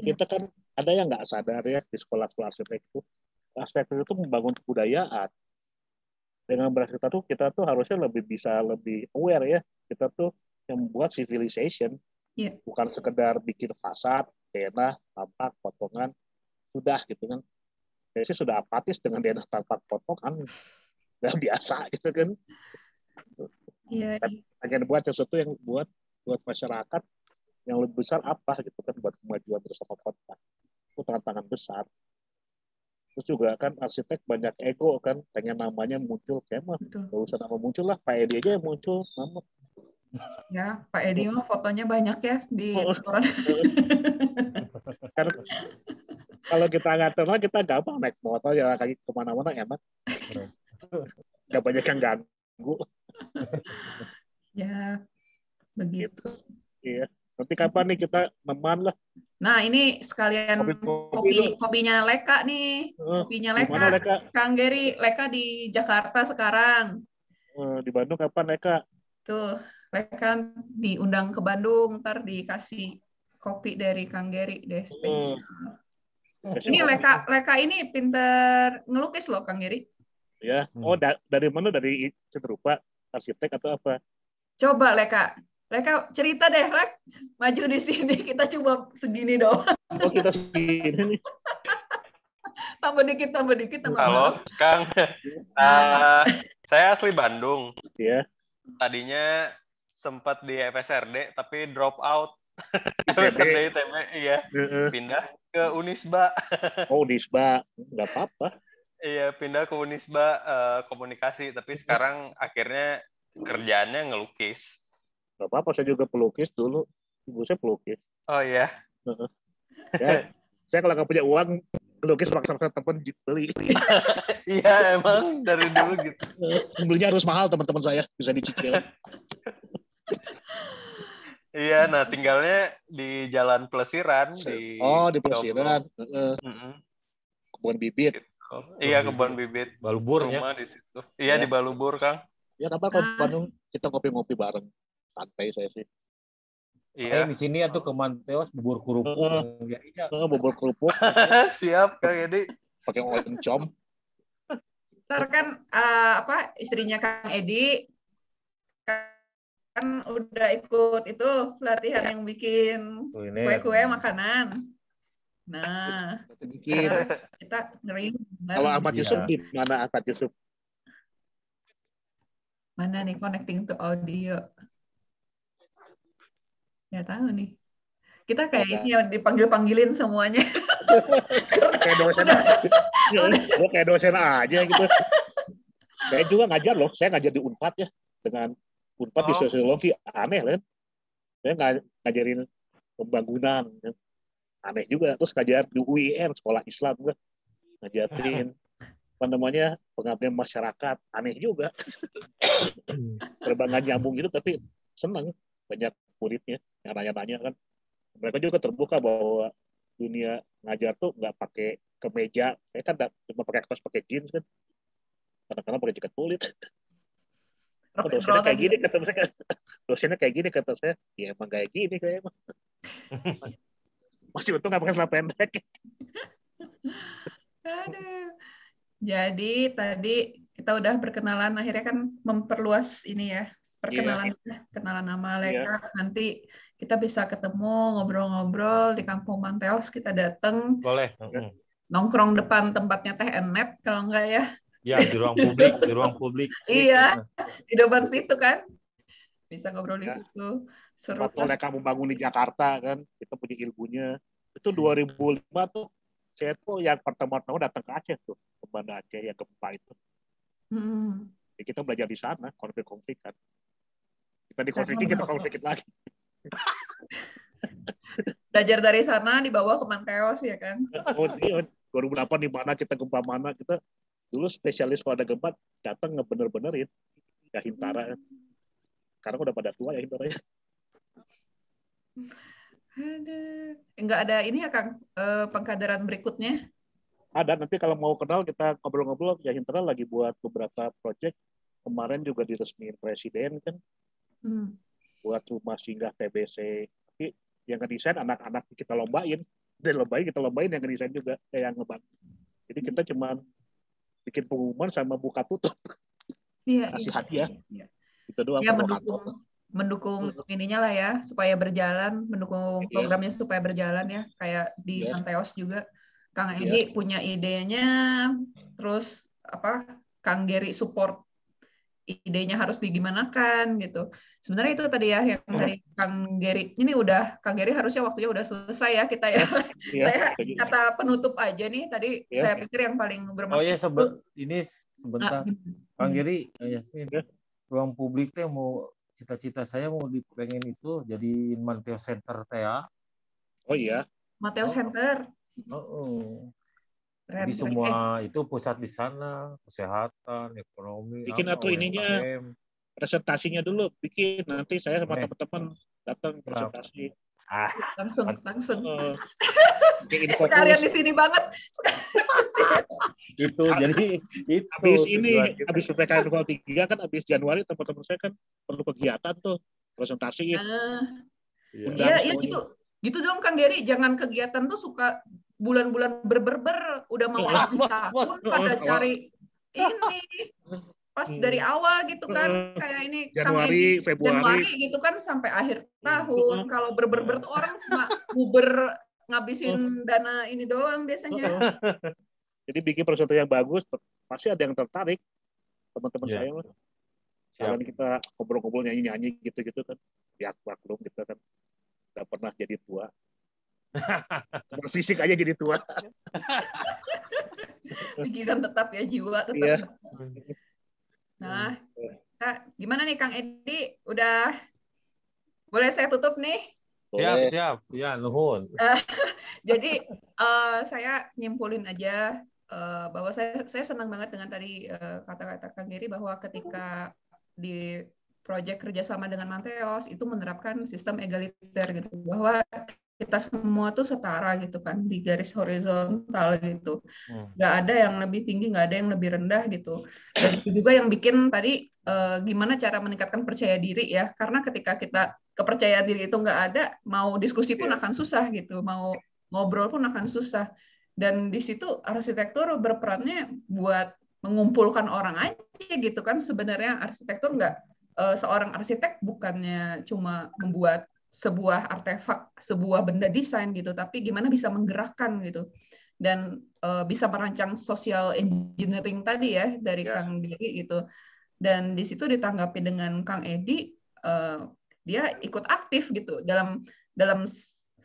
S3: Kita kan ada yang nggak sadar ya di sekolah-sekolah arsitektur. Arsitektur itu membangun kebudayaan. Dengan berarsitektur kita tuh harusnya lebih aware ya. Kita tuh yang membuat civilization. Bukan sekedar bikin fasad, denah, tampak, potongan, sudah gitu kan. Saya sih sudah apatis dengan denah, tampak, potongan, udah biasa gitu kan. Pengen buat sesuatu yang buat masyarakat yang lebih besar apa gitu kan, buat kemajuan bersama kota. Itu tantangan besar. Terus juga kan arsitek banyak ego kan, pengen namanya muncul, kayak mah nggak usah nama muncul lah, Pak Edi aja yang muncul nama.
S2: Ya, Pak Edi mah fotonya banyak ya di koran.
S3: Kalau kita ngatur kita gampang naik motor jalan kaki kemana-mana enak. Nggak banyak yang ganggu.
S2: Ya, begitu.
S3: Iya. Nanti kapan nih kita meman lah.
S2: Nah, ini sekalian kopinya Leka nih. Kopinya Leka. Kang Geri, Leka di Jakarta sekarang.
S3: Di Bandung kapan Leka?
S2: Tuh, Leka diundang ke Bandung, ntar dikasih kopi dari Kang Geri deh spesial. Ini Leka ini pinter ngelukis loh, Kang Geri.
S3: Ya. Oh, dari mana? Dari Cetrupa, arsitek atau apa?
S2: Coba Leka cerita deh, Lek. Maju di sini, kita coba segini doang.
S3: Oh, kita segini nih.
S2: Tambah dikit.
S5: Halo, Kang. Saya asli Bandung.
S3: Iya.
S5: Tadinya sempat di FSRD, tapi drop out. FSRD ITB, iya. Pindah ke Unisba.
S3: Oh, Unisba. Nggak apa-apa.
S5: Iya, pindah ke Unisba komunikasi, tapi sekarang akhirnya kerjaannya ngelukis.
S3: Nggak apa-apa, saya juga pelukis dulu. Ibu saya pelukis.
S5: Oh iya.
S3: Saya kalau nggak punya uang, pelukis maksa teman beli.
S5: Iya, emang dari dulu gitu.
S3: Belinya harus mahal, teman-teman saya. Bisa dicicil.
S5: Iya, nah tinggalnya di Jalan Pelesiran. Di
S3: Pelesiran. Kebun bibit.
S5: Iya, kebun bibit.
S4: Balubur ya?
S5: Di situ. Iya, di Balubur, Kang.
S3: Ya, kapan kalau Bandung kita ngopi-ngopi bareng. Santai saya sih.
S5: Iya.
S4: Di sini atau ke Manteos bubur kerupuk.
S3: Bubur kerupuk.
S5: Siap, Kang Edi.
S3: Pakai oncom.
S2: Ntar kan istrinya Kang Edi kan udah ikut itu pelatihan yang bikin kue-kue makanan. Nah, kita ngeri.
S3: Kalau Ahmad Yusuf di mana Ahmad Yusuf?
S2: Mana nih connecting to audio? Nggak tahu nih. Kita kayak ini ya dipanggil-panggilin semuanya.
S3: Kayak dosen aja. Kayak dosen aja gitu. Saya juga ngajar loh. Saya ngajar di Unpad ya. Dengan Unpad di sosiologi. Aneh kan. Saya ngajarin pembangunan. Aneh juga. Terus ngajar di UIN, Sekolah Islam juga. Ngajarin pengabdian masyarakat. Aneh juga. Terbangan nyambung gitu, tapi senang. Banyak muridnya yang nanya-nanya kan. Mereka juga terbuka bahwa dunia ngajar tuh nggak pakai kemeja. Saya kan cuma pakai kaos, pakai jeans kan. Kadang-kadang pakai jaket kulit. Dosennya kayak gini kata saya. Dosennya kayak gini kata saya. Ya emang kayak gini kayak emang. Masih untung nggak pakai celana pendek.
S2: Aduh. Jadi tadi kita udah berkenalan, akhirnya kan memperluas ini ya. Kenalan nama Leka. Nanti kita bisa ketemu, ngobrol-ngobrol di Kampung Manteos, kita datang.
S4: Boleh.
S2: Nongkrong depan tempatnya Teh Enet kalau enggak ya.
S4: Ya, di ruang publik.
S2: Iya, di depan situ kan. Bisa ngobrol di
S3: Ya.
S2: situ. Seru
S3: Waktu mereka membangun di Jakarta kan, kita punya ilmunya. Itu 2005 tuh, saya tuh yang pertama-tama datang ke Aceh tuh, ke Banda Aceh yang gempa itu. Ya, kita belajar di sana, konflik-konflik kan. Kita dikonflikin, kita konflikin lagi.
S2: Belajar dari sana dibawa ke Manteos ya kan.
S3: Oh iya, 2008 di mana kita gempa mana, kita dulu spesialis kalau ada gempa datang ngebener-benerin ya Hintara. Sekarang udah pada tua ya Hintara ya.
S2: Enggak ada ini ya Kang, pengkaderan berikutnya?
S3: Ada, nanti kalau mau kenal kita ngobrol-ngobrol. Ya Hintara lagi buat beberapa project. Kemarin juga diresmiin presiden kan, buat rumah singgah TBC. Tapi yang ngedesain anak-anak kita lombain, kita lombain yang ngedesain juga, yang ngebantu. Jadi kita cuma bikin pengumuman sama buka tutup, kasih hadiah, itu doang.
S2: Ya mendukung ininya lah ya, supaya berjalan, mendukung programnya supaya berjalan ya, kayak di Manteos juga. Kang Edi punya idenya, terus Kang Geri support idenya harus digimanakan gitu. Sebenarnya itu tadi ya yang dari Kang Geri. Ini Kang Geri harusnya waktunya udah selesai ya kita ya. Saya kata penutup aja nih tadi. Saya pikir yang paling bermanfaat.
S4: Oh ya ini sebentar. Kang Geri, Yasmin, ruang publik teh mau cita-cita saya mau dipengen itu jadi Manteos Center teh ya.
S3: Oh iya.
S2: Manteos Center.
S4: Jadi semua itu pusat di sana, kesehatan, ekonomi.
S3: Bikin atau ininya presentasinya dulu, bikin nanti saya sama teman-teman datang presentasi.
S2: Langsung. Sekalian di sini banget.
S3: Itu jadi itu. Habis PPKM 23 kan habis Januari teman-teman saya kan perlu kegiatan tuh presentasi.
S2: Iya gitu dong Kang Geri, jangan kegiatan tuh suka bulan-bulan berber udah mau habis tahun pada cari ini pas dari awal gitu kan, kayak ini
S3: Januari, Februari
S2: gitu kan sampai akhir tahun. Kalau berber tuh orang cuma buber ngabisin dana ini doang biasanya.
S3: Jadi bikin presentasi yang bagus pasti ada yang tertarik teman-teman saya mah. Sekarang kita ngobrol-ngobrol nyanyi-nyanyi gitu-gitu kan, ya maklum kita kan nggak pernah jadi tua. Fisik aja jadi tua.
S2: Pikiran tetap ya, jiwa tetap.
S3: Iya.
S2: Nah, gimana nih Kang Edi? Udah boleh saya tutup nih?
S4: Siap. Ya, nuhun.
S2: Jadi saya nyimpulin aja bahwa saya senang banget dengan tadi kata-kata Kang Geri bahwa ketika di proyek kerjasama dengan Manteos itu menerapkan sistem egaliter gitu, bahwa kita semua tuh setara gitu kan di garis horizontal gitu, nggak ada yang lebih tinggi, nggak ada yang lebih rendah gitu. Dan itu juga yang bikin tadi gimana cara meningkatkan percaya diri ya, karena ketika kita kepercayaan diri itu nggak ada, mau diskusi pun akan susah gitu, mau ngobrol pun akan susah. Dan di situ arsitektur berperannya buat mengumpulkan orang aja gitu kan. Sebenarnya arsitektur seorang arsitek bukannya cuma membuat sebuah artefak, sebuah benda desain gitu, tapi gimana bisa menggerakkan gitu, dan bisa merancang social engineering tadi ya dari Kang Geri gitu. Dan di situ ditanggapi dengan Kang Edi, dia ikut aktif gitu dalam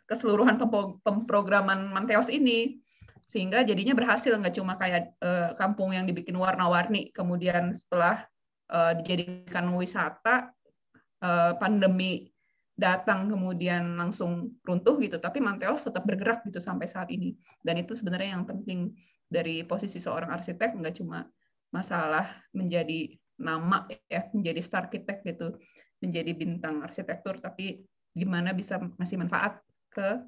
S2: keseluruhan pemrograman Manteos ini, sehingga jadinya berhasil, nggak cuma kayak kampung yang dibikin warna-warni kemudian setelah dijadikan wisata pandemi datang kemudian langsung runtuh gitu, tapi Manteos tetap bergerak gitu sampai saat ini. Dan itu sebenarnya yang penting dari posisi seorang arsitek, nggak cuma masalah menjadi nama ya, menjadi star arsitek gitu, menjadi bintang arsitektur, tapi gimana bisa ngasih manfaat ke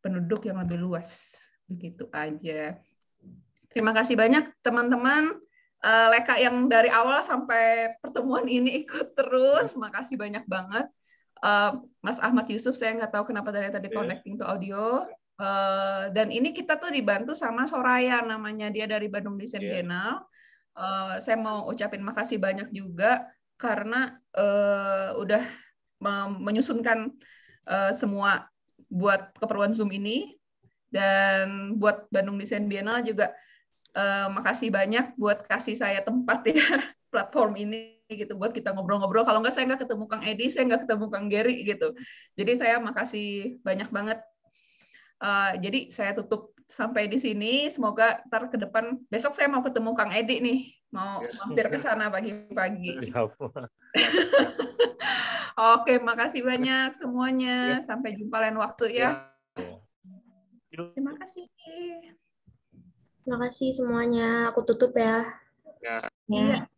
S2: penduduk yang lebih luas. Begitu aja. Terima kasih banyak teman-teman Leka yang dari awal sampai pertemuan ini ikut terus. Makasih banyak banget. Mas Ahmad Yusuf, saya nggak tahu kenapa dari tadi connecting to audio. Dan ini kita tuh dibantu sama Soraya namanya, dia dari Bandung Design Biennale. Saya mau ucapin makasih banyak juga karena udah menyusunkan semua buat keperluan Zoom ini, dan buat Bandung Design Biennale juga Makasih banyak buat kasih saya tempat ya platform ini gitu buat kita ngobrol-ngobrol. Kalau nggak saya nggak ketemu Kang Edi, saya nggak ketemu Kang Gary gitu. Jadi saya makasih banyak banget. Jadi saya tutup sampai di sini. Semoga ntar ke depan besok saya mau ketemu Kang Edi nih, mau mampir ke sana pagi-pagi. Oke, makasih banyak semuanya. Sampai jumpa lain waktu ya. Terima kasih.
S6: Terima kasih semuanya. Aku tutup ya.
S3: Ya.
S2: Iya.